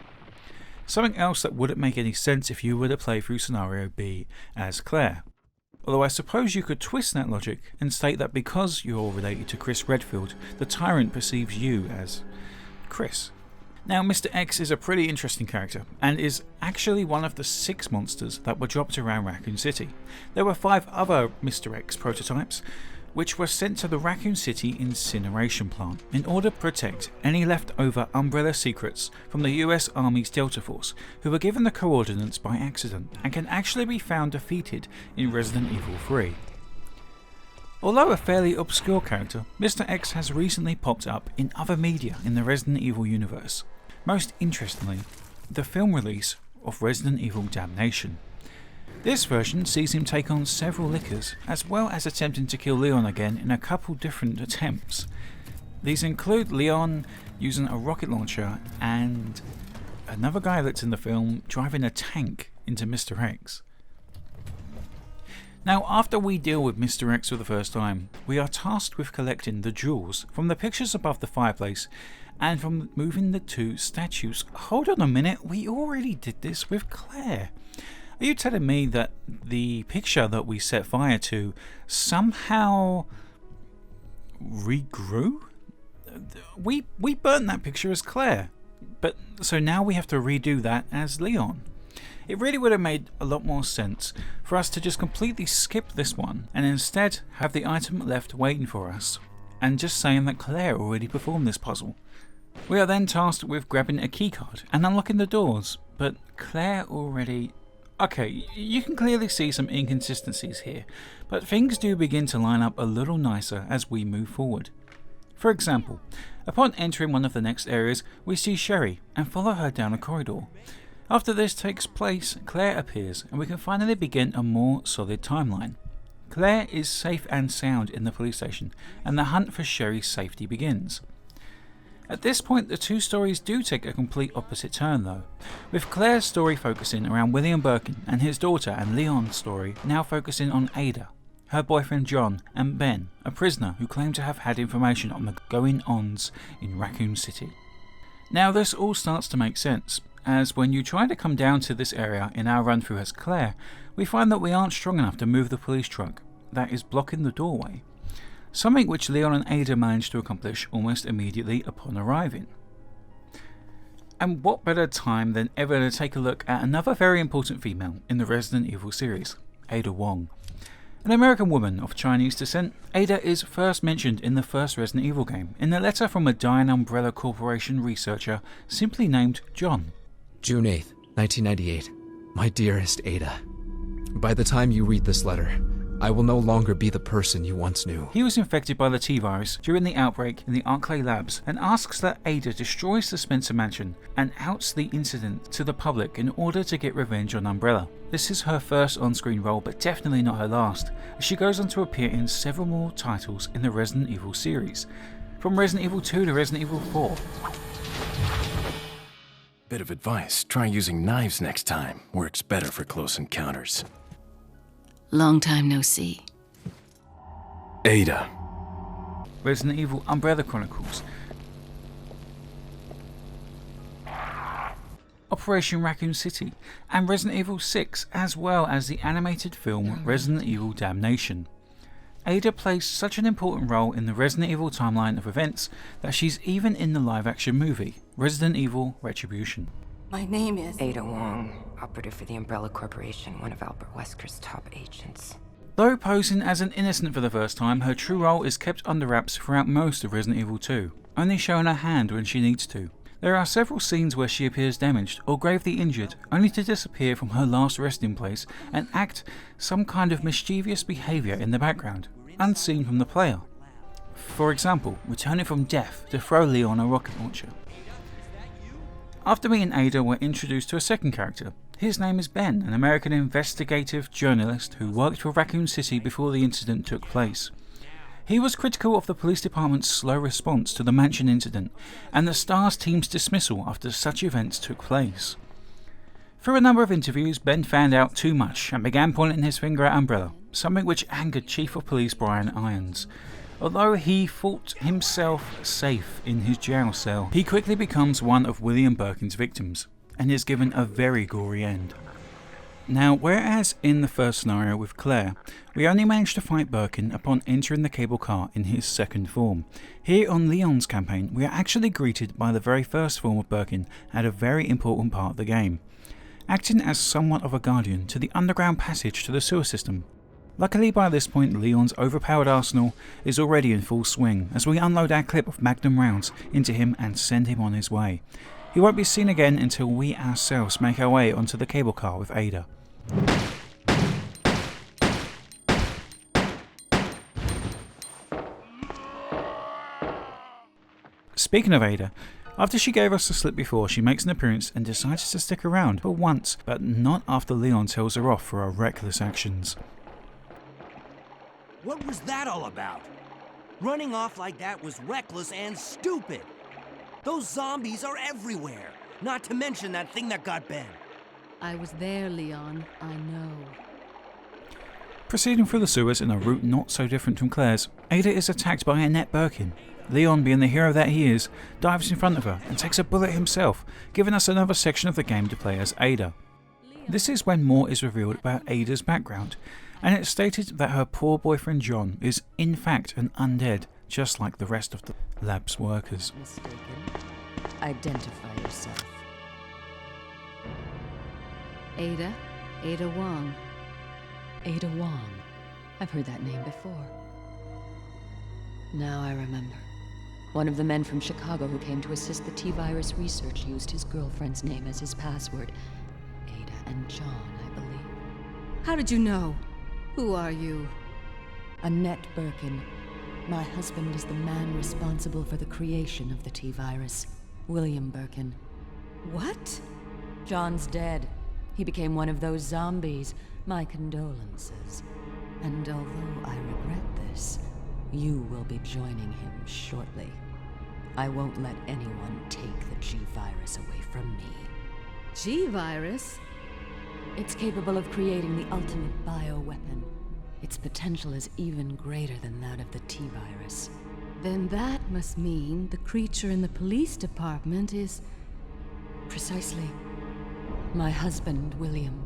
Something else that wouldn't make any sense if you were to play through Scenario B as Claire. Although I suppose you could twist that logic and state that because you're related to Chris Redfield, the tyrant perceives you as Chris. Now, Mr. X is a pretty interesting character, and is actually one of the 6 monsters that were dropped around Raccoon City. There were 5 other Mr. X prototypes, which were sent to the Raccoon City incineration plant in order to protect any leftover Umbrella secrets from the US Army's Delta Force, who were given the coordinates by accident and can actually be found defeated in Resident Evil 3. Although a fairly obscure character, Mr. X has recently popped up in other media in the Resident Evil universe. Most interestingly, the film release of Resident Evil Damnation. This version sees him take on several lickers, as well as attempting to kill Leon again in a couple different attempts. These include Leon using a rocket launcher and another guy that's in the film driving a tank into Mr. X. Now, after we deal with Mr. X for the first time, we are tasked with collecting the jewels from the pictures above the fireplace and from moving the 2 statues. Hold on a minute, we already did this with Claire. Are you telling me that the picture that we set fire to somehow regrew? We burnt that picture as Claire, but so now we have to redo that as Leon. It really would have made a lot more sense for us to just completely skip this one and instead have the item left waiting for us and just saying that Claire already performed this puzzle. We are then tasked with grabbing a keycard and unlocking the doors, but Claire already... Okay, you can clearly see some inconsistencies here, but things do begin to line up a little nicer as we move forward. For example, upon entering one of the next areas, we see Sherry and follow her down a corridor. After this takes place, Claire appears and we can finally begin a more solid timeline. Claire is safe and sound in the police station, and the hunt for Sherry's safety begins. At this point, the 2 stories do take a complete opposite turn though, with Claire's story focusing around William Birkin and his daughter, and Leon's story now focusing on Ada, her boyfriend John, and Ben, a prisoner who claimed to have had information on the going-ons in Raccoon City. Now this all starts to make sense, as when you try to come down to this area in our run through as Claire, we find that we aren't strong enough to move the police truck that is blocking the doorway, something which Leon and Ada managed to accomplish almost immediately upon arriving. And what better time than ever to take a look at another very important female in the Resident Evil series, Ada Wong. An American woman of Chinese descent, Ada is first mentioned in the first Resident Evil game in a letter from a dying Umbrella Corporation researcher simply named John. June 8th, 1998. My dearest Ada. By the time you read this letter, I will no longer be the person you once knew. He was infected by the T-virus during the outbreak in the Arclay labs and asks that Ada destroys the Spencer mansion and outs the incident to the public in order to get revenge on Umbrella. This is her first on-screen role, but definitely not her last, as she goes on to appear in several more titles in the Resident Evil series, from Resident Evil 2 to Resident Evil 4. Bit of advice, try using knives next time. Works better for close encounters. Long time no see. Ada. Resident Evil Umbrella Chronicles, Operation Raccoon City, and Resident Evil 6, as well as the animated film Resident Evil Damnation. Ada plays such an important role in the Resident Evil timeline of events that she's even in the live-action movie, Resident Evil Retribution. My name is Ada Wong, operative for the Umbrella Corporation, one of Albert Wesker's top agents. Though posing as an innocent for the first time, her true role is kept under wraps throughout most of Resident Evil 2, only showing her hand when she needs to. There are several scenes where she appears damaged or gravely injured, only to disappear from her last resting place and act some kind of mischievous behaviour in the background, unseen from the player. For example, returning from death to throw Leon a rocket launcher. After me and Ada were introduced to a second character. His name is Ben, an American investigative journalist who worked for Raccoon City before the incident took place. He was critical of the police department's slow response to the mansion incident and the STARS team's dismissal after such events took place. Through a number of interviews, Ben found out too much and began pointing his finger at Umbrella, something which angered Chief of Police Brian Irons. Although he thought himself safe in his jail cell, he quickly becomes one of William Birkin's victims, and is given a very gory end. Now, whereas in the first scenario with Claire, we only managed to fight Birkin upon entering the cable car in his second form, here on Leon's campaign we are actually greeted by the very first form of Birkin at a very important part of the game, acting as somewhat of a guardian to the underground passage to the sewer system. Luckily by this point Leon's overpowered arsenal is already in full swing as we unload our clip of Magnum rounds into him and send him on his way. He won't be seen again until we ourselves make our way onto the cable car with Ada. Speaking of Ada, after she gave us the slip before, she makes an appearance and decides to stick around for once, but not after Leon tells her off for her reckless actions. What was that all about? Running off like that was reckless and stupid. Those zombies are everywhere, not to mention that thing that got Ben. I was there, Leon. I know. Proceeding through the sewers in a route not so different from Claire's, Ada is attacked by Annette Birkin. Leon, being the hero that he is, dives in front of her and takes a bullet himself, giving us another section of the game to play as Ada. This is when more is revealed about Ada's background, and it's stated that her poor boyfriend John is in fact an undead, just like the rest of the lab's workers. Mistaken. Identify yourself. Ada? Ada Wong. Ada Wong. I've heard that name before. Now I remember. One of the men from Chicago who came to assist the T-virus research used his girlfriend's name as his password. Ada and John, I believe. How did you know? Who are you? Annette Birkin. My husband is the man responsible for the creation of the T-virus, William Birkin. What? John's dead. He became one of those zombies. My condolences. And although I regret this, you will be joining him shortly. I won't let anyone take the G-virus away from me. G-virus? It's capable of creating the ultimate bioweapon. Its potential is even greater than that of the T-virus. Then that must mean the creature in the police department is precisely my husband, William.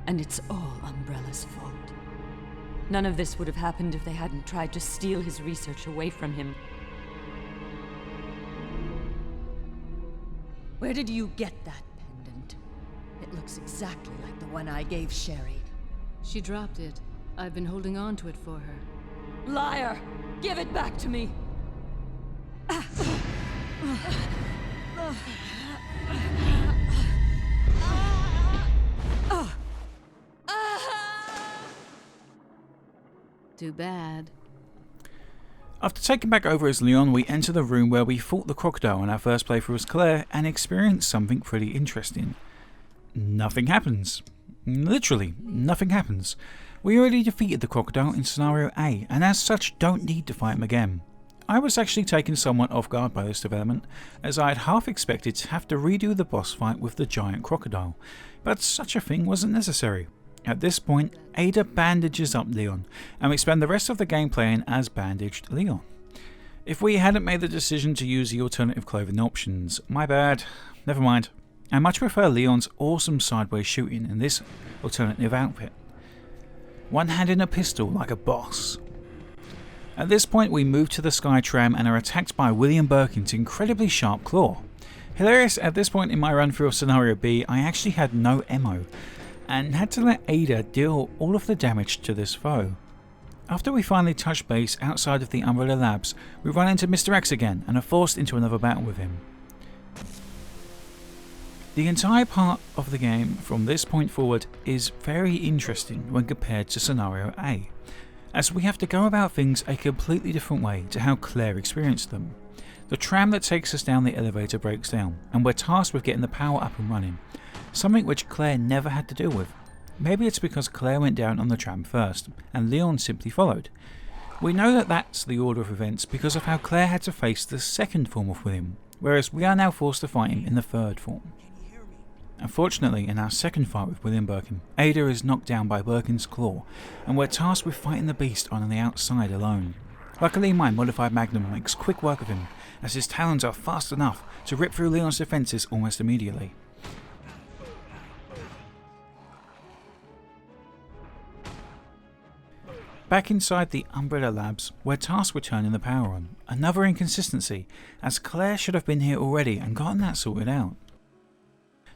And it's all Umbrella's fault. None of this would have happened if they hadn't tried to steal his research away from him. Where did you get that pendant? It looks exactly like the one I gave Sherry. She dropped it. I've been holding on to it for her. Liar! Give it back to me! Too bad. After taking back over as Leon, we enter the room where we fought the crocodile in our first playthrough as Claire and experienced something pretty interesting. Nothing happens. Literally, nothing happens. We already defeated the crocodile in scenario A, and as such don't need to fight him again. I was actually taken somewhat off guard by this development, as I had half expected to have to redo the boss fight with the giant crocodile, but such a thing wasn't necessary. At this point, Ada bandages up Leon, and we spend the rest of the game playing as bandaged Leon. If we hadn't made the decision to use the alternative clothing options, my bad, never mind. I much prefer Leon's awesome sideways shooting in this alternative outfit. One-handed a pistol like a boss. At this point we move to the Sky Tram and are attacked by William Birkin's incredibly sharp claw. Hilarious, at this point in my run through of Scenario B, I actually had no ammo, and had to let Ada deal all of the damage to this foe. After we finally touch base outside of the Umbrella Labs, we run into Mr. X again and are forced into another battle with him. The entire part of the game from this point forward is very interesting when compared to Scenario A, as we have to go about things a completely different way to how Claire experienced them. The tram that takes us down the elevator breaks down, and we're tasked with getting the power up and running, something which Claire never had to deal with. Maybe it's because Claire went down on the tram first, and Leon simply followed. We know that that's the order of events because of how Claire had to face the second form of William, whereas we are now forced to fight him in the third form. Unfortunately, in our second fight with William Birkin, Ada is knocked down by Birkin's claw, and we're tasked with fighting the beast on the outside alone. Luckily, my modified Magnum makes quick work of him, as his talons are fast enough to rip through Leon's defences almost immediately. Back inside the Umbrella Labs, we're tasked with turning the power on. Another inconsistency, as Claire should have been here already and gotten that sorted out.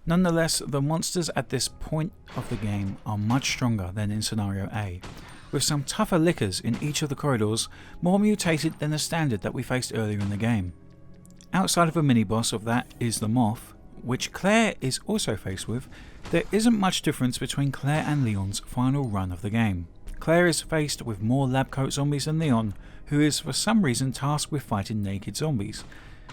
Nonetheless, the monsters at this point of the game are much stronger than in Scenario A, with some tougher lickers in each of the corridors, more mutated than the standard that we faced earlier in the game. Outside of a mini-boss of that is the Moth, which Claire is also faced with, there isn't much difference between Claire and Leon's final run of the game. Claire is faced with more lab coat zombies than Leon, who is for some reason tasked with fighting naked zombies.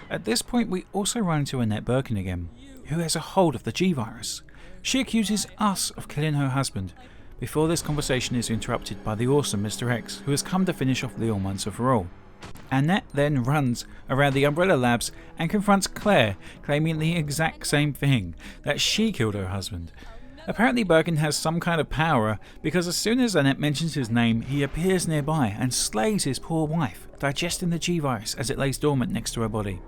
At this point we also run into Annette Birkin again, who has a hold of the G-Virus. She accuses us of killing her husband, before this conversation is interrupted by the awesome Mr. X, who has come to finish off Leon once and for all. Annette then runs around the Umbrella Labs and confronts Claire, claiming the exact same thing, that she killed her husband. Apparently Birkin has some kind of power, because as soon as Annette mentions his name, he appears nearby and slays his poor wife, digesting the G-Virus as it lays dormant next to her body.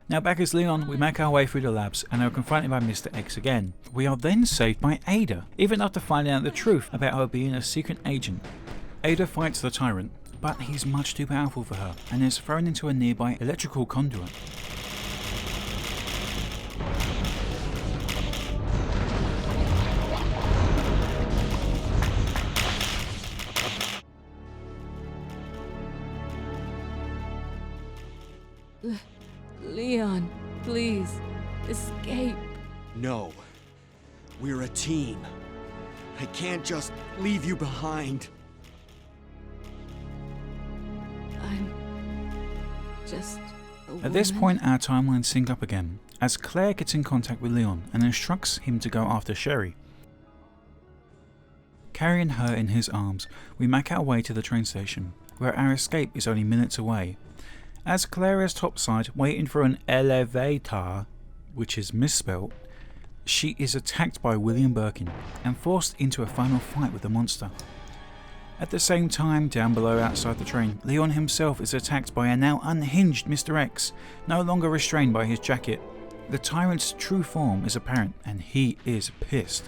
Now back as Leon, we make our way through the labs and are confronted by Mr. X again. We are then saved by Ada, even after finding out the truth about her being a secret agent. Ada fights the tyrant, but he's much too powerful for her and is thrown into a nearby electrical conduit. Leon, please, escape. No. We're a team. I can't just leave you behind. I'm just a At this woman. point our timelines sync up again, as Claire gets in contact with Leon and instructs him to go after Sherry. Carrying her in his arms, we make our way to the train station, where our escape is only minutes away. As Claire is topside waiting for an elevator, which is misspelt, she is attacked by William Birkin and forced into a final fight with the monster. At the same time, down below outside the train, Leon himself is attacked by a now unhinged Mr. X, no longer restrained by his jacket. The tyrant's true form is apparent and he is pissed.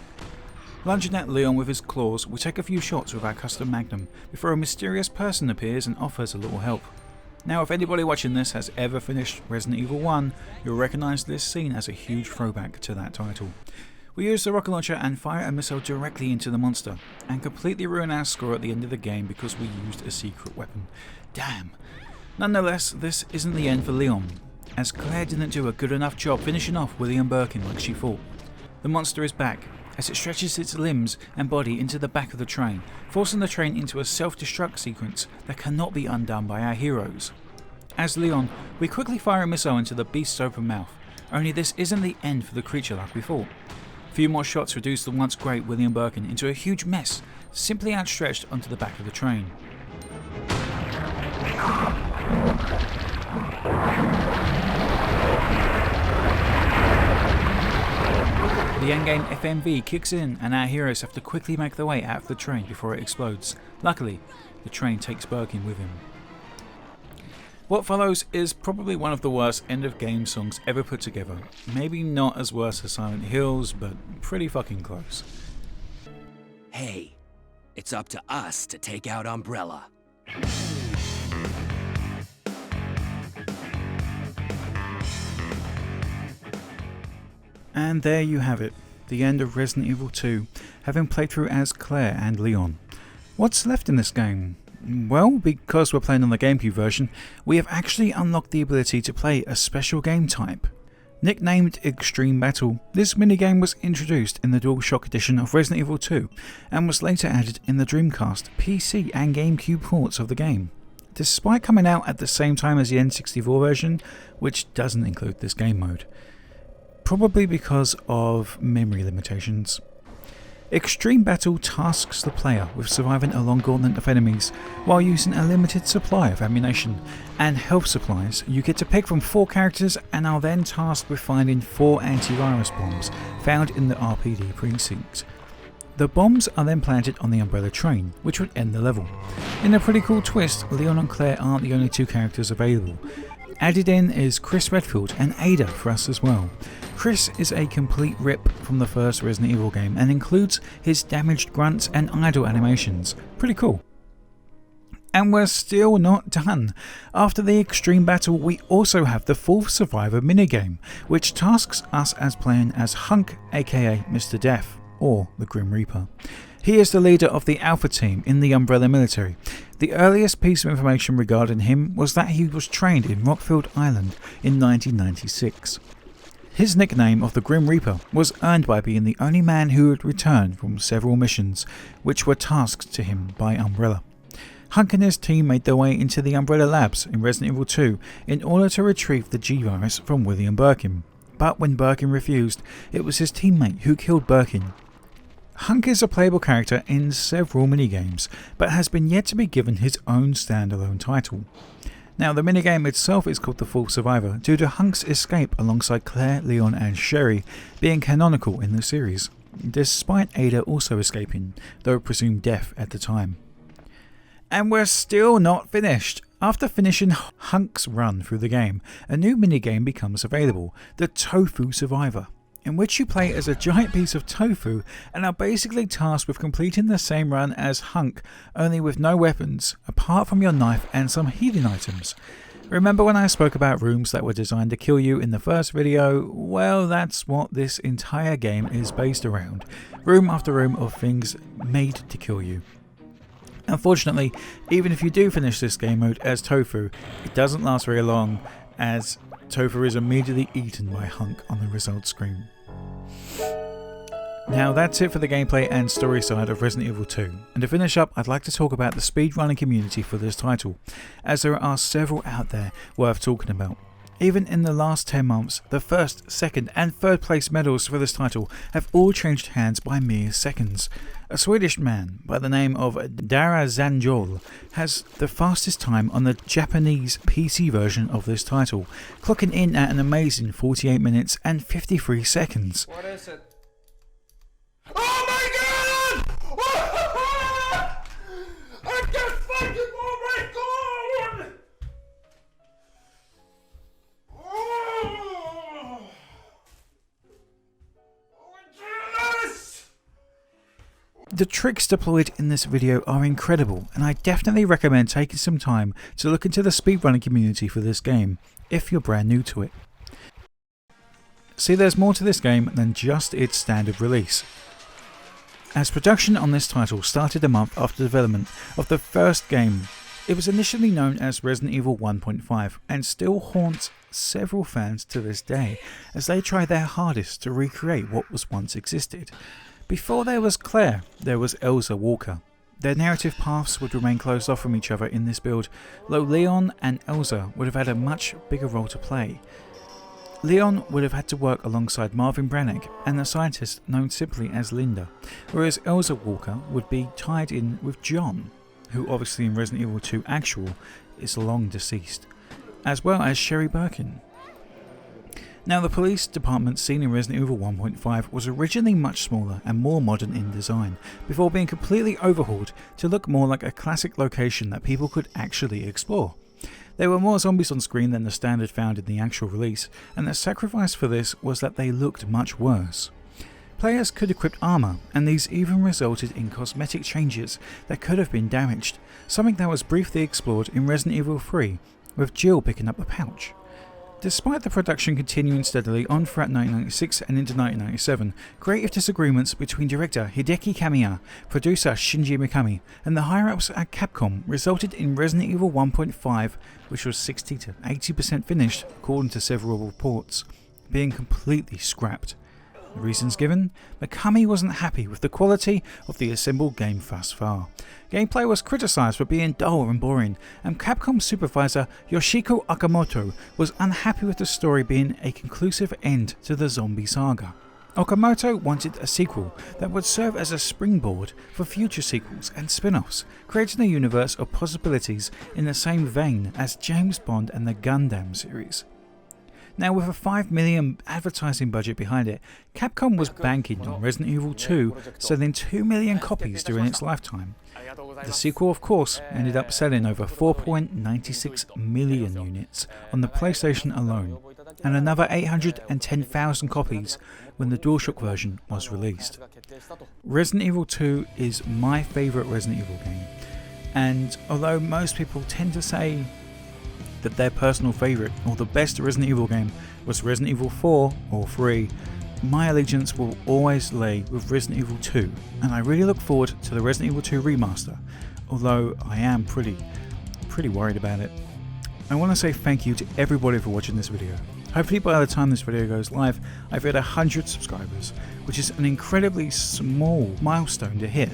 Lunging at Leon with his claws, we take a few shots with our custom magnum before a mysterious person appears and offers a little help. Now, if anybody watching this has ever finished Resident Evil 1, you'll recognise this scene as a huge throwback to that title. We use the rocket launcher and fire a missile directly into the monster, and completely ruin our score at the end of the game because we used a secret weapon. Damn. Nonetheless, this isn't the end for Leon, as Claire didn't do a good enough job finishing off William Birkin like she thought. The monster is back, as it stretches its limbs and body into the back of the train, forcing the train into a self-destruct sequence that cannot be undone by our heroes. As Leon, we quickly fire a missile into the beast's open mouth, only this isn't the end for the creature like we thought. A few more shots reduce the once great William Birkin into a huge mess, simply outstretched onto the back of the train. The endgame FMV kicks in and our heroes have to quickly make their way out of the train before it explodes. Luckily, the train takes Birkin with him. What follows is probably one of the worst end of game songs ever put together. Maybe not as worse as Silent Hills, but pretty fucking close. Hey, it's up to us to take out Umbrella. And there you have it, the end of Resident Evil 2, having played through as Claire and Leon. What's left in this game? Well, because we're playing on the GameCube version, we have actually unlocked the ability to play a special game type. Nicknamed Extreme Battle, this minigame was introduced in the DualShock edition of Resident Evil 2 and was later added in the Dreamcast, PC and GameCube ports of the game, despite coming out at the same time as the N64 version, which doesn't include this game mode. Probably because of memory limitations. Extreme Battle tasks the player with surviving a long gauntlet of enemies while using a limited supply of ammunition and health supplies. You get to pick from 4 characters and are then tasked with finding 4 antivirus bombs found in the RPD precinct. The bombs are then planted on the Umbrella train, which would end the level. In a pretty cool twist, Leon and Claire aren't the only 2 characters available. Added in is Chris Redfield and Ada for us as well. Chris is a complete rip from the first Resident Evil game and includes his damaged grunts and idle animations. Pretty cool. And we're still not done. After the Extreme Battle, we also have the 4th Survivor minigame, which tasks us as playing as Hunk, aka Mr. Death, or the Grim Reaper. He is the leader of the Alpha team in the Umbrella military. The earliest piece of information regarding him was that he was trained in Rockfield Island in 1996. His nickname of the Grim Reaper was earned by being the only man who had returned from several missions, which were tasked to him by Umbrella. Hunk and his team made their way into the Umbrella labs in Resident Evil 2 in order to retrieve the G-Virus from William Birkin. But when Birkin refused, it was his teammate who killed Birkin. Hunk is a playable character in several minigames, but has been yet to be given his own standalone title. Now, the minigame itself is called the 4th Survivor due to Hunk's escape alongside Claire, Leon and Sherry being canonical in the series, despite Ada also escaping, though presumed deaf at the time. And we're still not finished. After finishing Hunk's run through the game, a new minigame becomes available, the Tofu Survivor, in which you play as a giant piece of tofu and are basically tasked with completing the same run as Hunk, only with no weapons, apart from your knife and some healing items. Remember when I spoke about rooms that were designed to kill you in the first video? Well, that's what this entire game is based around. Room after room of things made to kill you. Unfortunately, even if you do finish this game mode as Tofu, it doesn't last very long, as Tofu is immediately eaten by Hunk on the results screen. Now that's it for the gameplay and story side of Resident Evil 2, and to finish up I'd like to talk about the speedrunning community for this title, as there are several out there worth talking about. Even in the last 10 months, the first, second and third place medals for this title have all changed hands by mere seconds. A Swedish man by the name of Dara Zanjol has the fastest time on the Japanese PC version of this title, clocking in at an amazing 48 minutes and 53 seconds. What is it? The tricks deployed in this video are incredible, and I definitely recommend taking some time to look into the speedrunning community for this game, if you're brand new to it. See, there's more to this game than just its standard release. As production on this title started a month after development of the first game, it was initially known as Resident Evil 1.5 and still haunts several fans to this day as they try their hardest to recreate what was once existed. Before there was Claire, there was Elsa Walker. Their narrative paths would remain closed off from each other in this build, though Leon and Elsa would have had a much bigger role to play. Leon would have had to work alongside Marvin Branagh and the scientist known simply as Linda, whereas Elsa Walker would be tied in with John, who obviously in Resident Evil 2 Actual is long deceased, as well as Sherry Birkin. Now, the police department seen in Resident Evil 1.5 was originally much smaller and more modern in design, before being completely overhauled to look more like a classic location that people could actually explore. There were more zombies on screen than the standard found in the actual release, and the sacrifice for this was that they looked much worse. Players could equip armour, and these even resulted in cosmetic changes that could have been damaged, something that was briefly explored in Resident Evil 3, with Jill picking up the pouch. Despite the production continuing steadily on throughout 1996 and into 1997, creative disagreements between director Hideki Kamiya, producer Shinji Mikami, and the higher-ups at Capcom resulted in Resident Evil 1.5, which was 60 to 80% finished according to several reports, being completely scrapped. The reasons given? Mikami wasn't happy with the quality of the assembled game thus far. Gameplay was criticised for being dull and boring, and Capcom supervisor Yoshiko Okamoto was unhappy with the story being a conclusive end to the zombie saga. Okamoto wanted a sequel that would serve as a springboard for future sequels and spin-offs, creating a universe of possibilities in the same vein as James Bond and the Gundam series. Now, with a $5 million advertising budget behind it, Capcom was banking on Resident Evil 2 selling 2 million copies during its lifetime. The sequel, of course, ended up selling over 4.96 million units on the PlayStation alone, and another 810,000 copies when the DualShock version was released. Resident Evil 2 is my favourite Resident Evil game, and although most people tend to say that their personal favourite or the best Resident Evil game was Resident Evil 4 or 3, my allegiance will always lay with Resident Evil 2, and I really look forward to the Resident Evil 2 remaster, although I am pretty worried about it. I want to say thank you to everybody for watching this video. Hopefully by the time this video goes live, I've hit 100 subscribers, which is an incredibly small milestone to hit.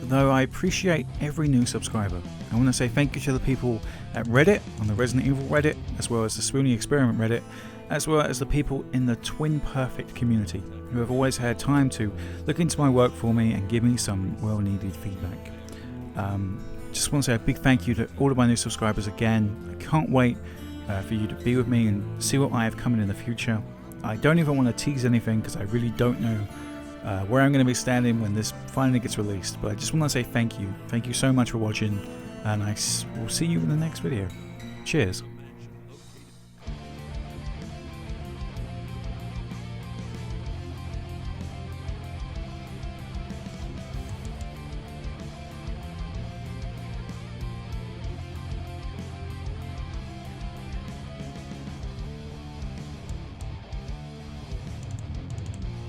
Though I appreciate every new subscriber, I want to say thank you to the people at Reddit, on the Resident Evil Reddit, as well as the Swoony Experiment Reddit, as well as the people in the Twin Perfect community, who have always had time to look into my work for me and give me some well-needed feedback. Just want to say a big thank you to all of my new subscribers again. I can't wait for you to be with me and see what I have coming in the future. I don't even want to tease anything because I really don't know where I'm going to be standing when this finally gets released, but I just want to say thank you. Thank you so much for watching, and I will see you in the next video. Cheers.